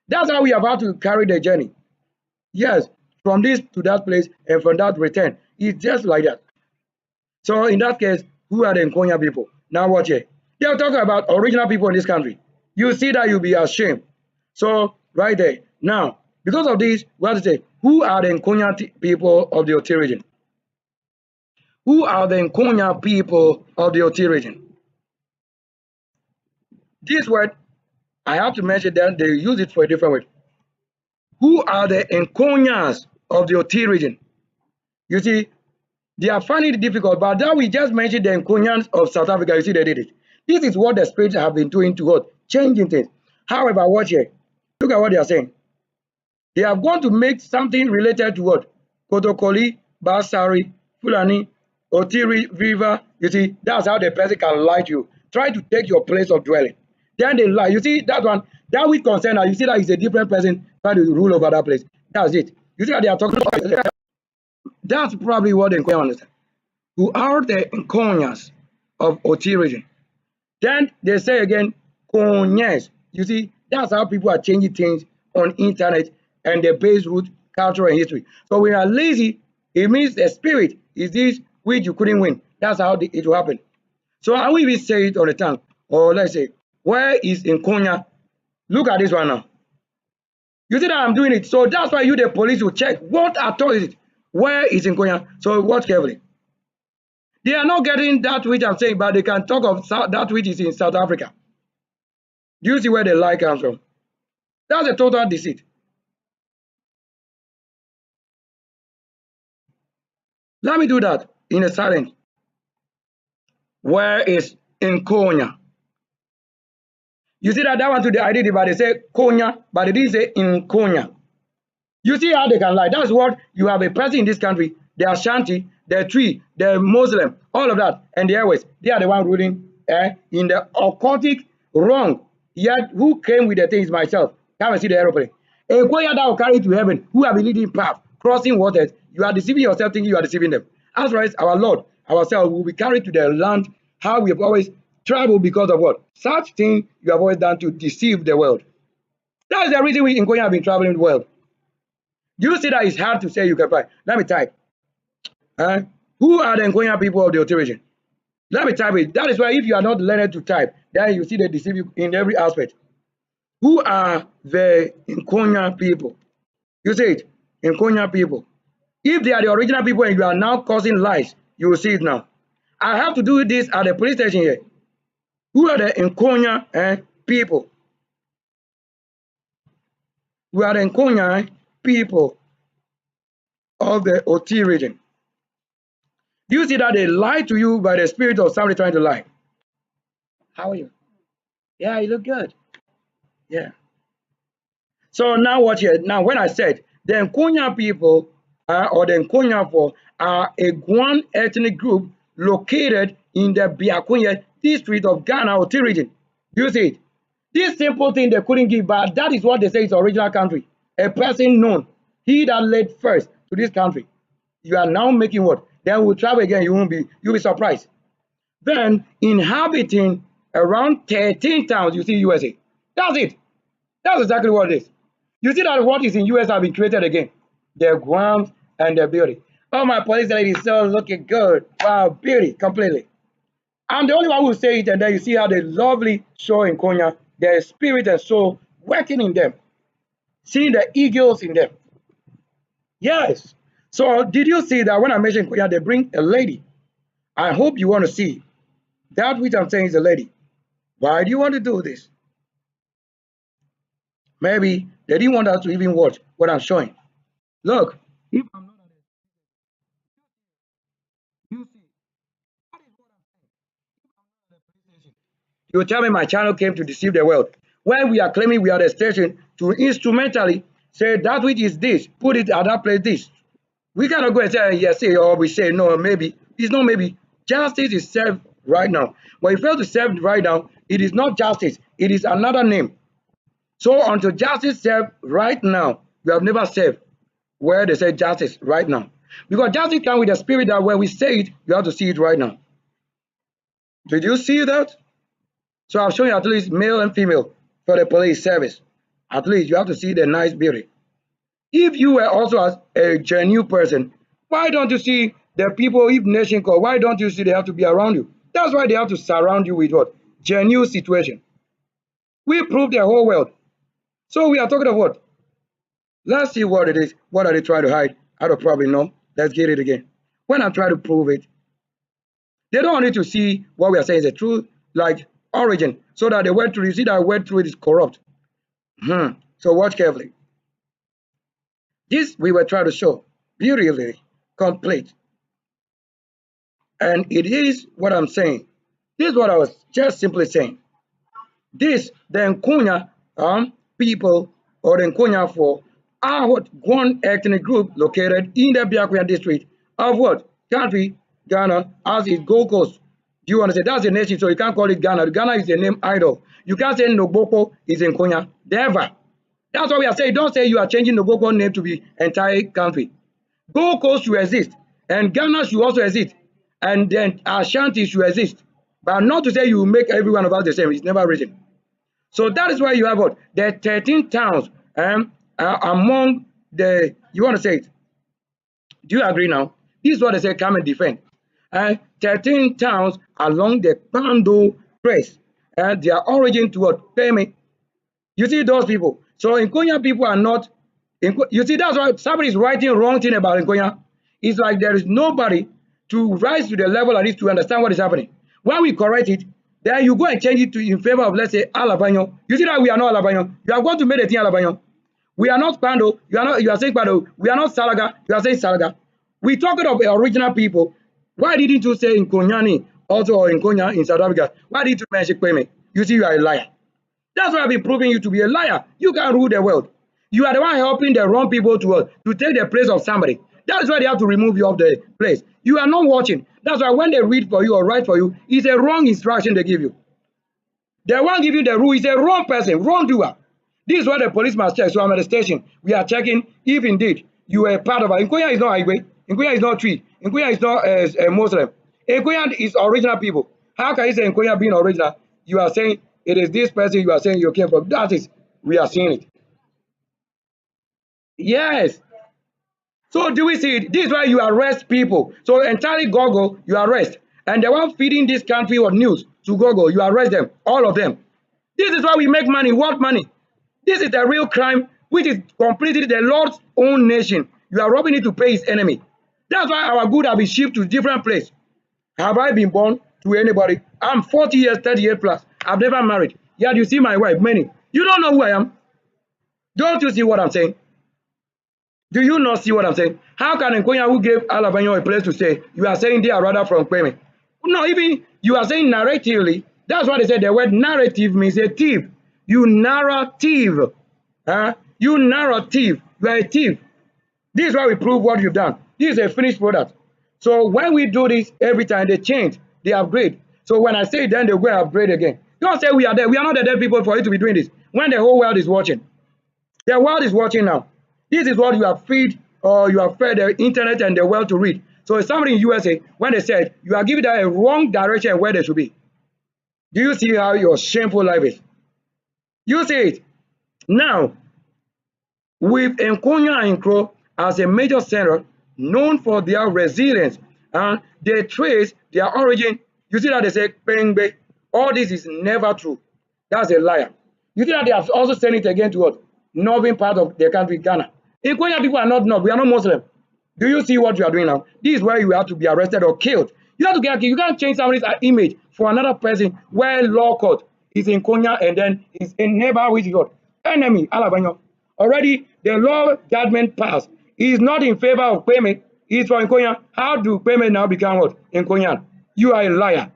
that's how we have had to carry the journey. Yes, from this to that place and from that return. It's just like that. So in that case, who are the Nkonya people? Now watch here. They are talking about original people in this country. You see that you'll be ashamed. So right there. Now, because of this, we have to say, who are the Nkonya people of the Oti region? Who are the Nkonya people of the Oti region? This word, I have to mention that they use it for a different word. Who are the NKONYA'S of the Oti region? You see, they are finding it difficult, but now we just mentioned the NKONYA'S of South Africa. You see, they did it. This is what the spirits have been doing to what? Changing things. However, watch here. Look at what they are saying. They are going to make something related to what? Kotokoli, Basari, Fulani, Oti River. You see, that's how the person can lie to you. Try to take your place of dwelling. Then they lie. You see, that one, that which concern her, you see that is a different person trying to rule over that place. That's it. You see that they are talking about. That's probably what they understand. Who are the Nkonyas of Oti region? Then they say again, Nkonya'S. You see, that's how people are changing things on internet and the base root culture and history. So when you are lazy, it means the spirit is this which you couldn't win. That's how it will happen. So I will even say it on the tongue, or let's say, where is Nkonya? Look at this one now. You see that I'm doing it. So that's why you, the police, will check what at all is it. Where is Nkonya? So watch carefully. They are not getting that which I'm saying, but they can talk of that which is in South Africa. Do you see where the lie comes from? That's a total deceit. Let me do that in a silent. Where is Nkonya? You see that one to the identity, but they say Konya, but they didn't say Nkonya. You see how they can lie. That's what you have a person in this country, the Ashanti, the Tree, the Muslim, all of that, and the Airways. They are the one ruling in the occultic wrong. Yet who came with the things myself? Come and see the aeroplane. A Nkonya that will carry you to heaven, who have been leading path, crossing waters. You are deceiving yourself, thinking you are deceiving them. As well as our Lord, ourselves will be carried to the land, how we have always traveled because of what? Such thing you have always done to deceive the world. That is the reason we in Nkonya have been traveling the world. Do you see that it's hard to say you can find? Let me type. Who are the Nkonya people of the Oti region? Let me type it. That is why if you are not learned to type, then you see they deceive you in every aspect. Who are the Nkonya people? You see it, Nkonya people. If they are the original people and you are now causing lies, you will see it now. I have to do this at the police station here. Who are the Nkonya people? We are the Nkonya people of the Oti region. Do you see that they lie to you by the spirit of somebody trying to lie? How are you? Yeah, you look good. Yeah. So now watch here. Now when I said the Nkonya people or the Nkonya'S are a Guan ethnic group located in the BEKOE district of Ghana, Oti region. Do you see it? This simple thing they couldn't give, but that is what they say is original country. A person known, he that led first to this country. You are now making what? Then we'll travel again, you'll be surprised. Then inhabiting around 13 towns, you see USA. That's it. That's exactly what it is. You see that what is in US have been created again. Their grams and their beauty. Oh, my police lady is so looking good. Wow, beauty, completely. I'm the only one who say it, and then you see how the lovely show in Konya, their spirit and soul working in them. Seeing the eagles in them. Yes. So did you see that when I mentioned Konya, they bring a lady? I hope you want to see. That which I'm saying is a lady. Why do you want to do this? Maybe they didn't want us to even watch what I'm showing. Look, if I'm not at you see, that is what I'm saying. If I'm not at the police station, you tell me my channel came to deceive the world. When we are claiming we are the station to instrumentally say that which is this, put it at that place this. We cannot go and say yes, say, or we say no, maybe. It's not maybe. Justice is served right now. But if you fail to serve right now, it is not justice, it is another name. So until justice served right now, you have never served where they say justice right now. Because justice comes with the spirit that when we say it, you have to see it right now. Did you see that? So I've shown you at least male and female for the police service. At least you have to see the nice beauty. If you were also a genuine person, why don't you see the people, if nation call, why don't you see they have to be around you? That's why they have to surround you with what? Genuine situation. We prove the whole world. So we are talking about what? Let's see what it is. What are they trying to hide? I don't probably know. Let's get it again. When I try to prove it, they don't need to see what we are saying is a true, like origin, so that the word through, you see that word through it is corrupt. So watch carefully. This we were trying to show beautifully complete. And it is what I'm saying. This is what I was just simply saying. This, the Nkonya people, or the Nkonya for are what one ethnic group located in the BEKOE district of what country? Ghana, as is Gold Coast. Do you understand? That's a nation, so you can't call it Ghana. Ghana is a name idol. You can't say Noboko is Nkonya. Never. That's what we are saying. Don't say you are changing Noboko name to be entire country. Gold Coast should exist, and Ghana should also exist, and then Ashanti should exist. But not to say you make every one of us the same. It's never written. So that is why you have what? The 13 towns among the, you want to say it? Do you agree now? This is what they say, come and defend. 13 towns along the Pando Trace, and their origin to what? Payment. You see those people. So Nkonya people are not, you see that's why somebody is writing wrong thing about Nkonya. It's like there is nobody to rise to the level at least to understand what is happening. When we correct it, then you go and change it to in favor of, let's say, Alavanyo. You see that we are not Alavanyo. You are going to make the thing Alavanyo. We are not Pando. You are saying Pando. We are not Salaga. You are saying Salaga. We talking of the original people. Why didn't you say Nkonyani also, or Nkonya in South Africa? Why didn't you mention Kweme? You see you are a liar. That's why I've been proving you to be a liar. You can't rule the world. You are the one helping the wrong people to take the place of somebody. That is why they have to remove you off the place. You are not watching. That's why when they read for you or write for you, it's a wrong instruction they give you. The one giving the rule is a wrong person, wrongdoer. This is what the police must check. So I'm at the station. We are checking if indeed you are a part of it. Nkonya is not Igwe. Nkonya is not Tree. Nkonya is not a Muslim. Nkonya is original people. How can you say Nkonya being original? You are saying it is this person you are saying you came from. That is, we are seeing it. Yes. So do we see it? This is why you arrest people. So entirely Google, you arrest. And the one feeding this country or news to Google, you arrest them, all of them. This is why we make money. What money? This is the real crime, which is completely the Lord's own nation. You are robbing it to pay his enemy. That's why our good have been shipped to different places. Have I been born to anybody? I'm 40 years, 30 years plus. I've never married. Yet you see my wife, many. You don't know who I am. Don't you see what I'm saying? Do you not see what I'm saying? How can Nkonya, who gave Alavanyo a place to stay, you are saying they are rather from Kweme? No, even you are saying narratively. That's why they said the word narrative means a thief. You narrative. You narrative. You are a thief. This is why we prove what you've done. This is a finished product. So when we do this, every time they change, they upgrade. So when I say then they go upgrade again. Don't say we are there. We are not the dead people for you to be doing this. When the whole world is watching. The world is watching now. This is what you have fed, or you have fed the internet and the world to read. So if somebody in USA, when they said you are giving them a wrong direction where they should be. Do you see how your shameful life is? You see it. Now, with Nkonya and Nkro as a major center known for their resilience, and they trace their origin. You see that they say Pengbe. All this is never true. That's a liar. You see that they have also sent it again to what? Northern part of the country, Ghana. Nkonya people are not North. We are not Muslim. Do you see what you are doing now? This is where you have to be arrested or killed. You have to get killed. You can't change somebody's image for another person where law court is in Konya and then is a neighbor which is what? Enemy, Alavanyo. Already the law judgment passed. He is not in favor of payment. He is for Nkonya. How do payment now become what? Nkonya. You are a liar.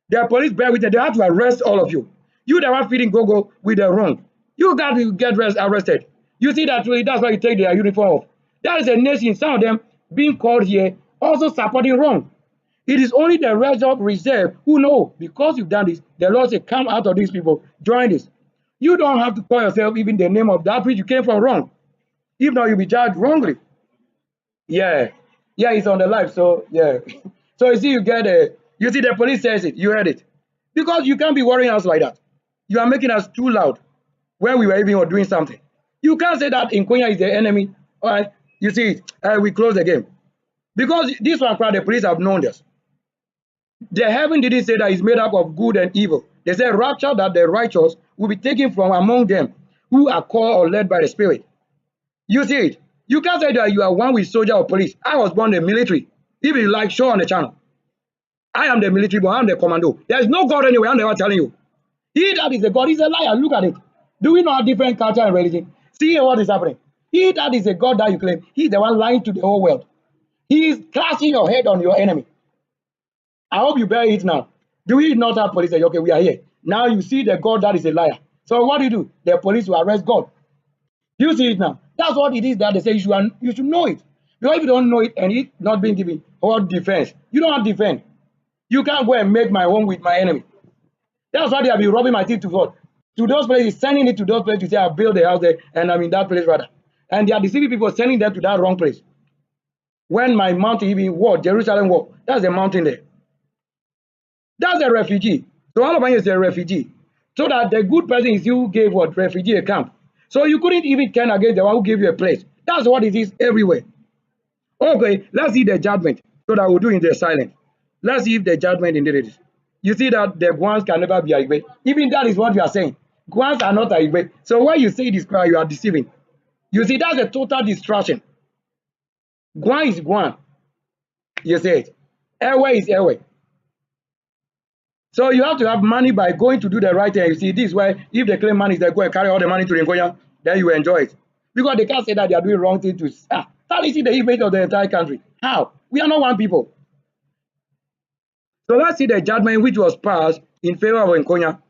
The police bear with it. They have to arrest all of you. You that are feeding go with the wrong. You got to get arrested. You see that that's why you take their uniform off. That is a nation, some of them being called here, also supporting wrong. It is only the rest of reserve who know, because you've done this, the Lord say, come out of these people, join this. You don't have to call yourself even the name of that which you came from wrong. If not, you'll be judged wrongly. Yeah. Yeah, it's on the live, so yeah. So you see, you see the police says it, you heard it. Because you can't be worrying us like that. You are making us too loud when we were even doing something. You can't say that Nkonya is the enemy. All right, you see, we close the game. Because this one, the police have known this. The heaven didn't say that it's made up of good and evil. They said, rapture that the righteous will be taken from among them who are called or led by the Spirit. You see it. You can't say that you are one with soldier or police. I was born in the military. If you like, show on the channel. I am the military, but I'm the commando. There is no God anyway. I'm never telling you. He that is the God is a liar. Look at it. Do we know have different culture and religion? See what is happening. He that is a God that you claim, he's the one lying to the whole world. He is clashing your head on your enemy. I hope you bear it now. Do we not have police say, okay, we are here. Now you see the God that is a liar. So what do? The police will arrest God. Do you see it now? That's what it is that they say you should know it. Because if you don't know it and it's not being given what defense, you don't have defense. You can't go and make my home with my enemy. That's why they have been robbing my teeth to God. To those places, sending it to those places to say I built a house there and I'm in that place rather. And they are deceiving people, sending them to that wrong place. When my mountain even war, Jerusalem war, that's a mountain there. That's a refugee. So Alavanyo is a refugee. So that the good person is you who gave what? Refugee a camp. So you couldn't even turn against the one who gave you a place. That's what it is everywhere. Okay, let's see the judgment. So that we'll do in the silent. Let's see if the judgment indeed is. You see that the Guans can never be Igbe. Even that is what you are saying. Guans are not Igbe. So when you say this cry, you are deceiving. You see, that's a total distraction. Guan is Guan. You say it. Airway is airway. So you have to have money by going to do the right thing. You see, this is why if they claim money, they go and carry all the money to Nkonya, then you enjoy it. Because they can't say that they are doing wrong thing to tarnish the image of the entire country. How? We are not one people. So let's see the judgment which was passed in favor of Nkonya.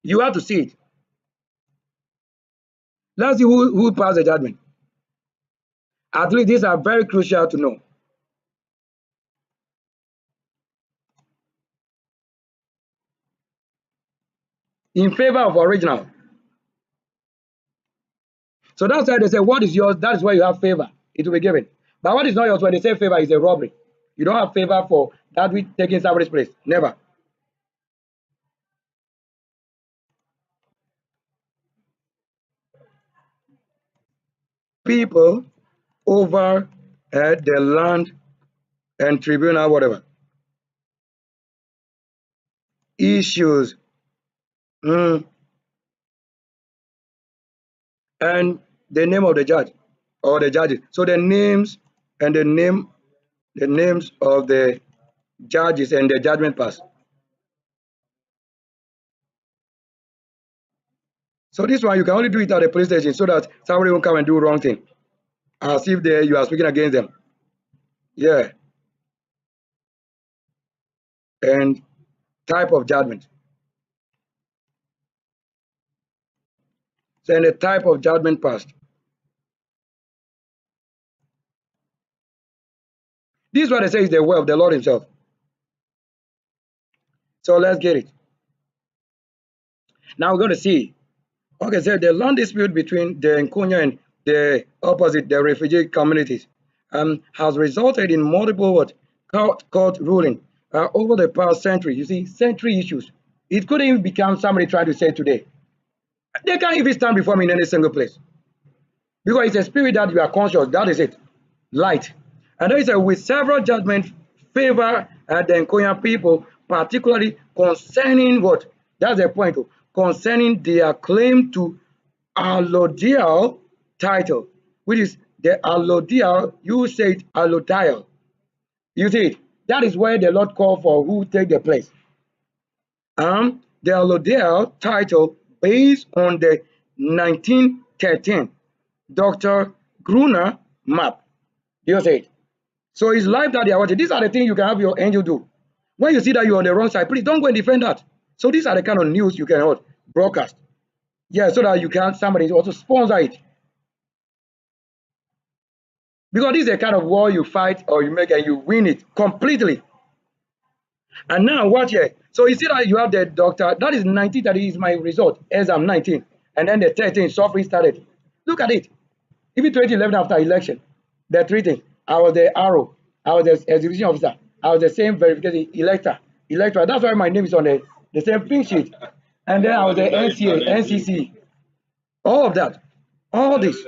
You have to see it. Let's see who passed the judgment. At least these are very crucial to know. In favor of original. So that's why they say, what is yours? That is where you have favor. It will be given. But what is not yours, when they say favor, is a robbery. You don't have favor for that which taking somebody's place. Never. People over the land and tribunal, whatever. Issues. And the name of the judge or the judges. So the names and the names of the judges and the judgment pass. So this one you can only do it at the police station so that somebody won't come and do wrong thing, as if you are speaking against them. Yeah. And type of judgment. So and the type of judgment passed. This is what they say is the way of the Lord Himself. So let's get it. Now we're going to see. Okay, so the land dispute between the Nkonya and the opposite, the refugee communities, has resulted in multiple court ruling over the past century. You see, century issues. It couldn't even become somebody trying to say today. They can't even stand before me in any single place. Because it's a spirit that you are conscious. That is it. Light. And then it says, with several judgments favor the Nkonya people, particularly concerning what? That's the point. Concerning their claim to allodial title, which is the allodial, you say it allodial. You see it? That is where the Lord called for who take the place. The allodial title based on the 1913 Dr. Gruner map. You see it? So it's life that they are watching. These are the things you can have your angel do. When you see that you're on the wrong side, please don't go and defend that. So these are the kind of news you can broadcast. Yeah, so that you can somebody also sponsor it. Because this is the kind of war you fight or you make and you win it completely. And now watch here. So you see that you have the doctor. That is 19, that is my result as I'm 19. And then the 13 suffering started. Look at it. Even 2011 after election, the three things. I was the arrow. I was the execution officer. I was the same verification elector. That's why my name is on the same pink sheet. And then I was the NCA, NCC. All of that. All this.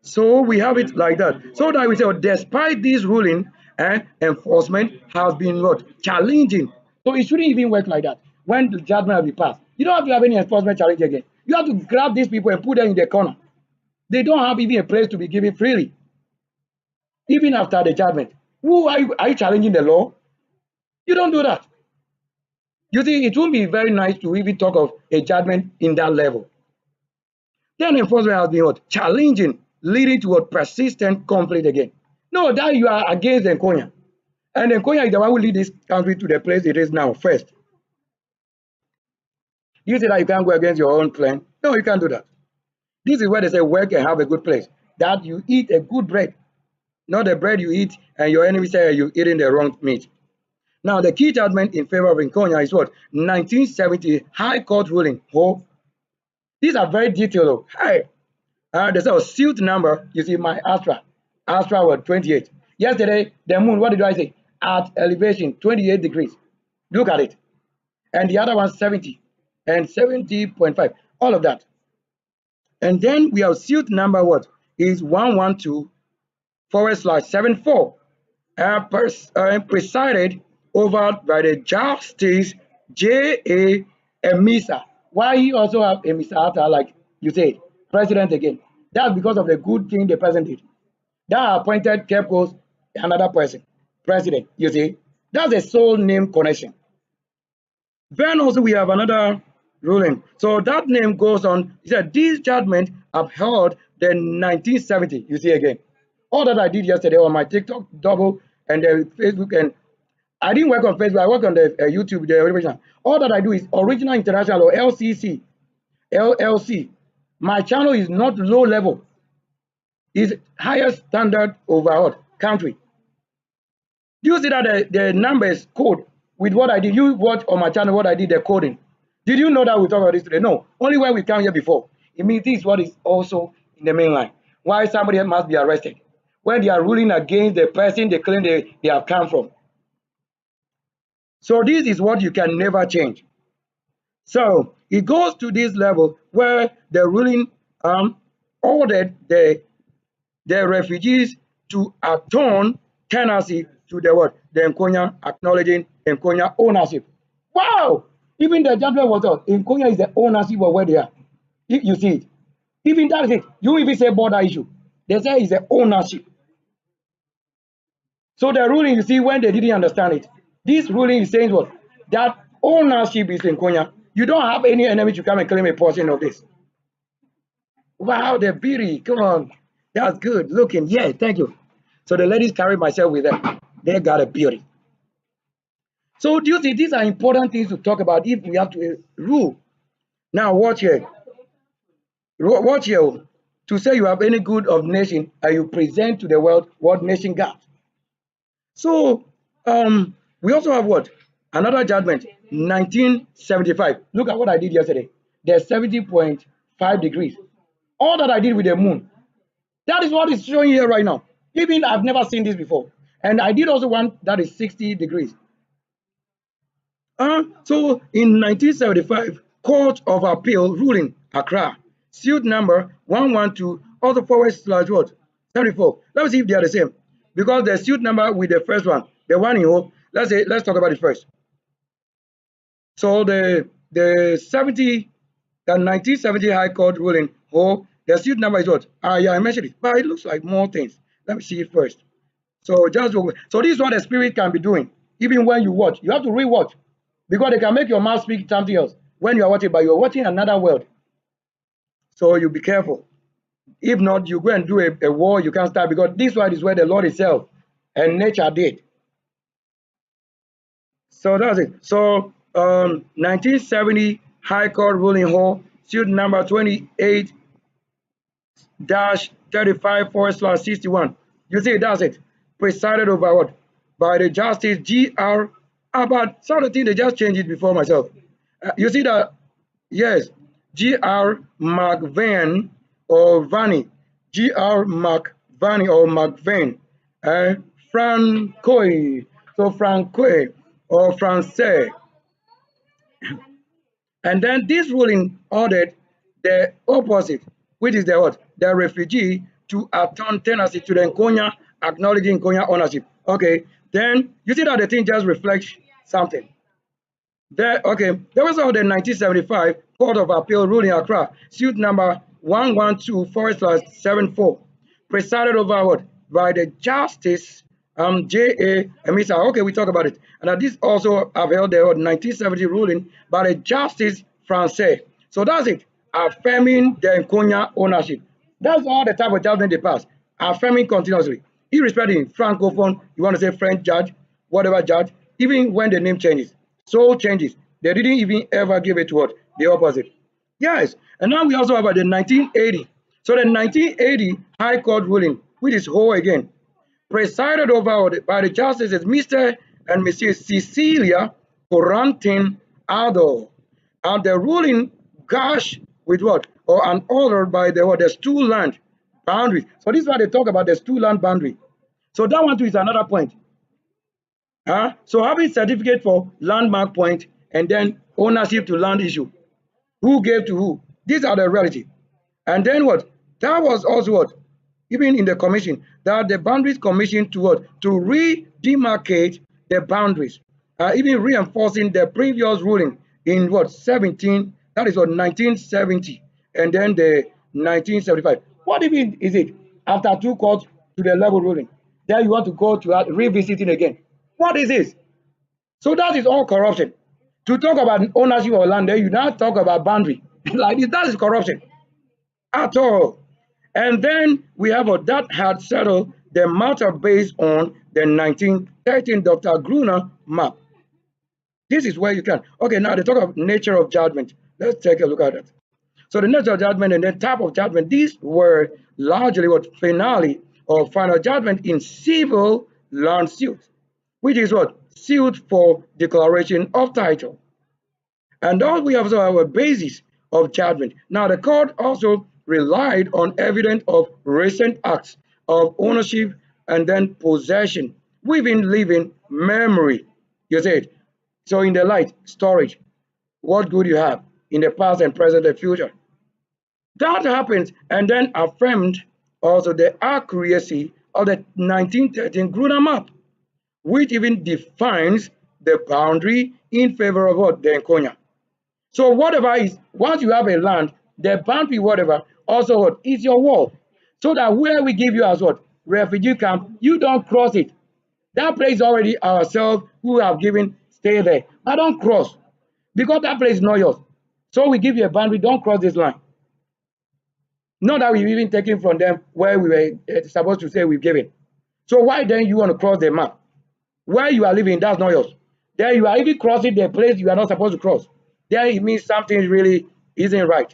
So we have it like that. So that we say, despite this ruling, enforcement has been what? Challenging. So it shouldn't even work like that. When the judgment will be passed, you don't have to have any enforcement challenge again. You have to grab these people and put them in the corner. They don't have even a place to be given freely. Even after the judgment. Who are you challenging the law? You don't do that. You see, it won't be very nice to even talk of a judgment in that level. Then enforcement has been what? Challenging, leading to a persistent conflict again. No, that you are against Nkonya. And Nkonya is the one who lead this country to the place it is now first. You say that you can't go against your own plan. No, you can't do that. This is where they say work and have a good place. That you eat a good bread. Not the bread you eat and your enemy say you're eating the wrong meat. Now, the key judgment in favor of Nkonya is what? 1970 High Court ruling. Oh, these are very detailed. Hey, there's a suit number. You see my Astra was 28. Yesterday, the moon, what did I say? At elevation, 28 degrees. Look at it. And the other one, 70 and 70.5. All of that. And then we have suit number what? Is 112/74. Presided over by the Justice J.A. Emisa. Why you also have Emisa after, like you said, president again? That's because of the good thing the president did. That appointed KWASI another person, president, you see. That's a soul name connection. Then also we have another ruling. So that name goes on. He said, this judgment upheld the 1970, you see again. All that I did yesterday on my TikTok double and the Facebook, and I didn't work on Facebook, I work on the YouTube, the original. All that I do is original international or LCC, LLC. My channel is not low level. It's higher standard overall country. Do you see that the numbers code with what I did? You watch on my channel what I did, the coding. Did you know that we talk about this today? No, only when we come here before. It means this is what is also in the main line. Why somebody must be arrested when they are ruling against the person they claim they have come from. So this is what you can never change. So it goes to this level where the ruling ordered the refugees to atone tenancy to the what? The Nkonya, acknowledging Nkonya ownership. Wow! Even the judgment was out. Nkonya is the ownership of where they are. You see it. Even that is it. You even say border issue. They say it's the ownership. So the ruling, you see, when they didn't understand it, this ruling is saying what? That ownership is Nkonya. You don't have any enemy to come and claim a portion of this. Wow, the beauty. Come on. That's good looking. Yeah, thank you. So the ladies carry myself with them. They got a beauty. So do you see these are important things to talk about if we have to rule? Now watch here. Watch here. To say you have any good of nation and you present to the world what nation got. So we also have what? Another judgment, 1975. Look at what I did yesterday. There's 70.5 degrees. All that I did with the moon. That is what is showing here right now. Even I've never seen this before. And I did also one that is 60 degrees. So in 1975, Court of Appeal ruling, Accra, suit number 112 also /what 74. Let me see if they are the same, because the suit number with the first one, the one in whole. Let's talk about it first. So the 1970 High Court ruling, the suit number is what? Yeah, I mentioned it, but it looks like more things. Let me see it first. So this is what the spirit can be doing. Even when you watch, you have to re-watch, because they can make your mouth speak something else when you are watching, but you're watching another world. So you be careful. If not, you go and do a war you can't start, because this one is where the Lord itself and nature did. So that's it. So 1970 High Court ruling suit number 28-35/61. You see, that's it. Presided over what? By the Justice G.R. But some of the things they just changed it before myself. You see that? Yes, G.R. McVeigh or Vanny. G.R. McVanny or McVeigh. Francois. So Francois or Francais. And then this ruling ordered the opposite, which is the what? The refugee to attain tenancy to the Nkonya, acknowledging Nkonya ownership. Okay, then you see that the thing just reflects something. There was also the 1975 Court of Appeal ruling Accra, suit number 112/74, presided over what? By the Justice J.A. Emisa. Okay, we talk about it. And this also upheld the 1970 ruling by the Justice Francais. So that's it, affirming the Nkonya ownership. That's all the type of judgment they pass, affirming continuously, irrespective of Francophone, you want to say French judge, whatever judge, even when the name changes. So changes. They didn't even ever give it to what? The opposite. Yes. And now we also have the 1980. So the 1980 High Court ruling, which is whole again, presided over by the justices Mr. and Mrs. Cecilia Corantin Ado. And the ruling gush with what? Or an order by the stool land boundaries. So this is why they talk about the stool land boundary. So that one too is another point. So having certificate for landmark point and then ownership to land issue. Who gave to who? These are the reality. And then what? That was also what? Even in the commission, that the boundaries commission to what? To re-demarcate the boundaries. Even reinforcing the previous ruling in what? 1970, and then the 1975. What even is it? After two courts to the level ruling, then you want to go to revisiting again. What is this? So that is all corruption. To talk about ownership of land, then you now talk about boundary. Like this, that is corruption at all. And then we have that had settled the matter based on the 1913 Dr. Gruner map. This is where you can. Okay, now they talk about nature of judgment. Let's take a look at it. So the nature of judgment and the type of judgment, these were largely what? Finale or final judgment in civil land suits, which is what? Suit for declaration of title. And all we also have a basis of judgment. Now the court also relied on evidence of recent acts of ownership and then possession within living memory. You see it. So in the light, storage, what good you have in the past and present and future. That happens, and then affirmed also the accuracy of the 1913 Gruner map, which even defines the boundary in favor of what? The Nkonya. So whatever is, once you have a land, the boundary, whatever, also what? Is your wall. So that where we give you as what? Refugee camp, you don't cross it. That place already ourselves who have given, stay there. But don't cross, because that place is not yours. So we give you a boundary, don't cross this line. Not that we've even taken from them where we were supposed to say we've given. So why then you want to cross the map? Where you are living, that's not yours. Then you are even crossing the place you are not supposed to cross. Then it means something really isn't right.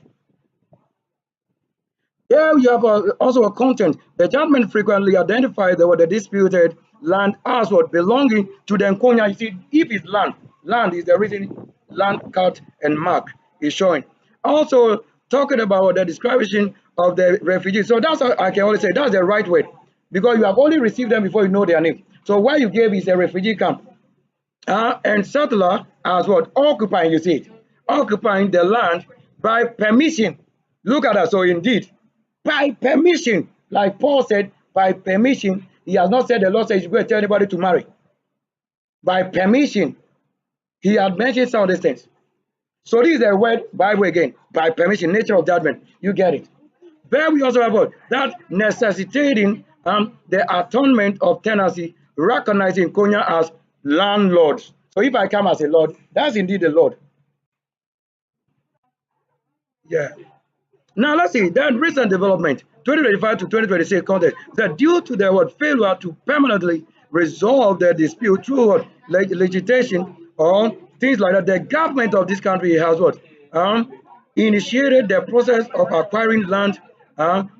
There you have also a content. The judgment frequently identifies the disputed land as what? Belonging to the Nkonya. You see, if it's land is the reason land cut and mark is showing. Also talking about the description of the refugees. So that's how I can only say that's the right way, because you have only received them before you know their name. So where you gave is a refugee camp. And settler as what? Occupying, you see it. Occupying the land by permission. Look at that. So indeed, by permission. Like Paul said, by permission. He has not said the Lord said you should go and tell anybody to marry. By permission. He had mentioned some of these things. So this is the word Bible again. By permission, nature of judgment. You get it. There we also have what? That necessitating the atonement of tenancy, recognizing Nkonya as landlords. So if I come as a lord, that's indeed the Lord. Yeah. Now let's see. Then recent development, 2025 to 2026 context, that due to their failure to permanently resolve their dispute through legislation or things like that, the government of this country has initiated the process of acquiring land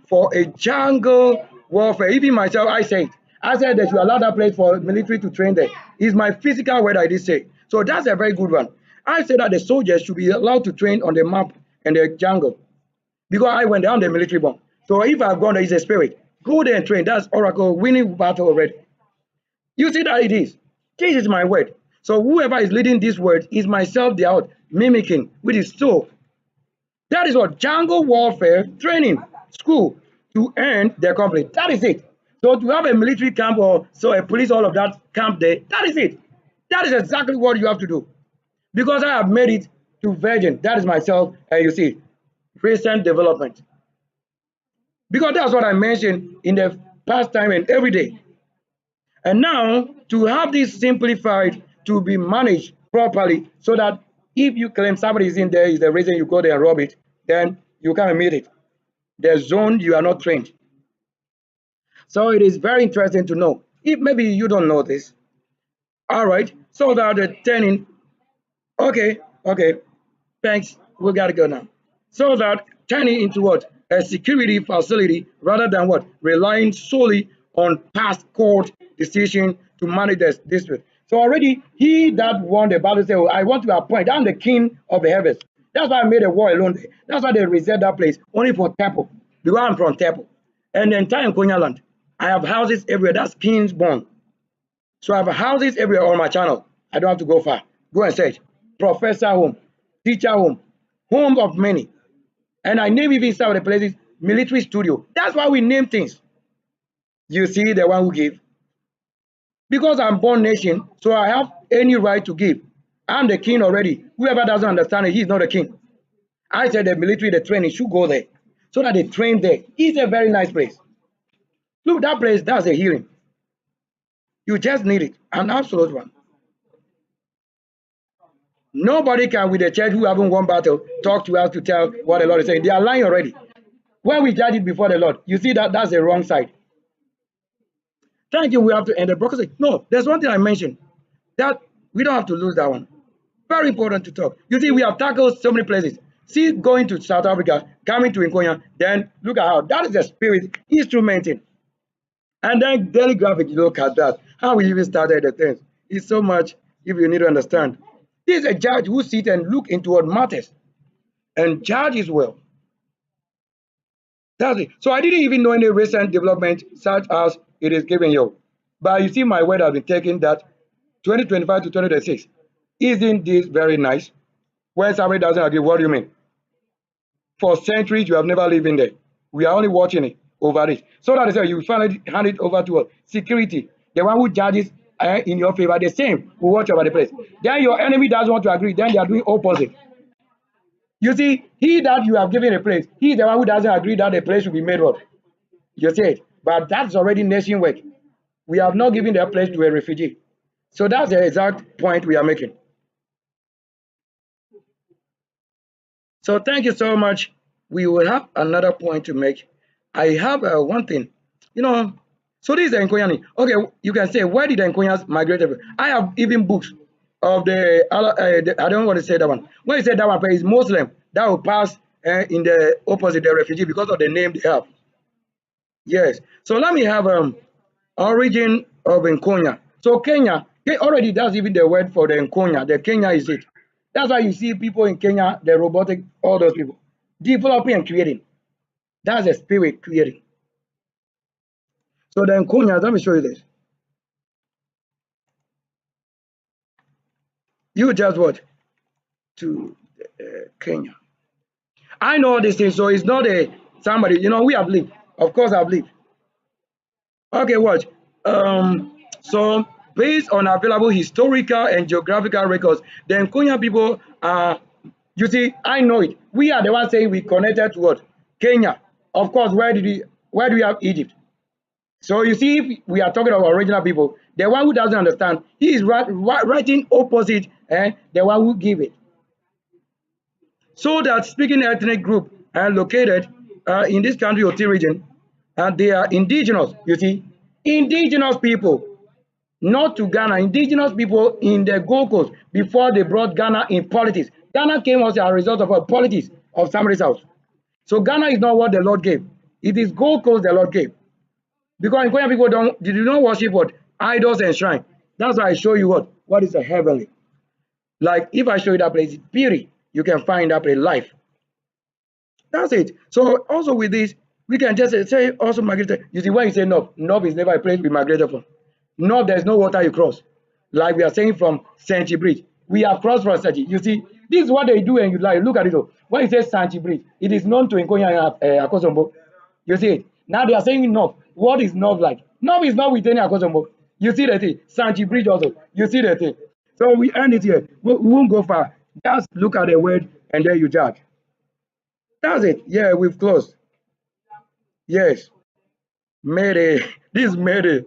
for a jungle warfare. Even myself, I said that you allow that place for military to train there. Is my physical word I did say. So that's a very good one. I said that the soldiers should be allowed to train on the map and the jungle. Because I went down the military bomb. So if I've gone there, it's a spirit. Go there and train. That's Oracle winning battle already. You see that it is. This is my word. So whoever is leading this word is myself, they are mimicking with his soul. That is what jungle warfare training school to end their conflict. That is it. So to have a military camp or so a police, all of that camp there, that is it. That is exactly what you have to do. Because I have made it to virgin. That is myself, and you see, recent development. Because that's what I mentioned in the past time and every day. And now to have this simplified to be managed properly so that if you claim somebody is in there is the reason you go there and rob it, then you can admit it. The zone you are not trained. So it is very interesting to know. If maybe you don't know this, all right. So that the turning, okay, thanks. We gotta go now. So that turning into what? A security facility rather than what? Relying solely on past court decision to manage the dispute. So already he that won the battle said, oh, I want to appoint, I'm the king of the heavens. That's why I made a war alone there. That's why they reserved that place only for TEPO. Because I'm from TEPO. And the entire Nkonya land. I have houses everywhere. That's king's born. So I have houses everywhere on my channel. I don't have to go far. Go and search. Professor home, teacher home, home of many. And I name even some of the places military studio. That's why we name things. You see the one who gave. Because I'm born nation, so I have any right to give. I'm the king already. Whoever doesn't understand it, he's not the king. I said the military, the training should go there. So that they train there. It's a very nice place. Look, that place, that's a healing. You just need it. An absolute one. Nobody can with the church who haven't won battle talk to us to tell what the Lord is saying. They are lying already. When we judge it before the Lord, you see that that's the wrong side. Thank you. We have to end the broadcast. No, there's one thing I mentioned that we don't have to lose that one. Very important to talk. You see, we have tackled so many places. See, going to South Africa, coming to Nkonya, then look at how that is the spirit instrumenting. And then daily graphic, look at that. How we even started the things. It's so much if you need to understand. This is a judge who sits and look into what matters and judges well. That's it. So I didn't even know any recent development such as it is given you. But you see, my word has been taken that 2025 to 2026. Isn't this very nice? When somebody doesn't agree, what do you mean? For centuries, you have never lived in there. We are only watching it over it. So that is why you finally hand it over to security. The one who judges in your favor, the same who watch over the place. Then your enemy doesn't want to agree, then they are doing opposite. You see, he that you have given a place, he is the one who doesn't agree that the place should be made what? You see it. But that's already nation work. We have not given that place to a refugee. So that's the exact point we are making. So thank you so much. We will have another point to make. I have one thing, so this is the Nkonya. Okay, you can say, why did the Nkonyas migrate? I have even books of I don't want to say that one. When you say that one is Muslim, that will pass in the opposite, the refugee, because of the name they have. Yes. So let me have origin of Nkonya. So Kenya, already that's even the word for the Nkonya. The Kenya is it. That's why you see people in Kenya, the robotic, all those people, developing and creating. That's the spirit creating. So the Nkonya, let me show you this. You just what? To Kenya. I know this thing, so it's not a Somebody, we have lived. Of course, I've lived. Okay, watch. So based on available historical and geographical records, the Nkonya people are, you see, I know it. We are the ones saying we connected to what? Kenya. Of course, where do we have Egypt? So you see, if we are talking about original people, the one who doesn't understand, he is writing opposite and the one who give it. So that speaking ethnic group are located in this country or region, and they are indigenous, you see, indigenous people, not to Ghana, indigenous people in the Gold Coast before they brought Ghana in politics. Ghana came as a result of a politics of somebody's house. So Ghana is not what the Lord gave. It is Gold Coast the Lord gave. Because in Korean people do not worship what? Idols and shrine. That's why I show you what is a heavenly. Like if I show you that place, Piri, you can find that place life. That's it. So also with this, we can just say also migrated. You see, when you say Nob is never a place we migrated from. Nob, there's no water you cross. Like we are saying from Sanchi Bridge. We have crossed from Sanchi. You see, this is what they do and you like. Look at it. When you say Sanchi Bridge, it is known to Nkonya and Akosombo. You see it. Now they are saying Nob. What is Nob like? Nob is not with any Akosombo. You see the thing. Sanchi Bridge also. You see the thing. So we end it here. We won't go far. Just look at the word and then you judge. That's it. Yeah, we've closed. Yes. Mayday. This is Mayday.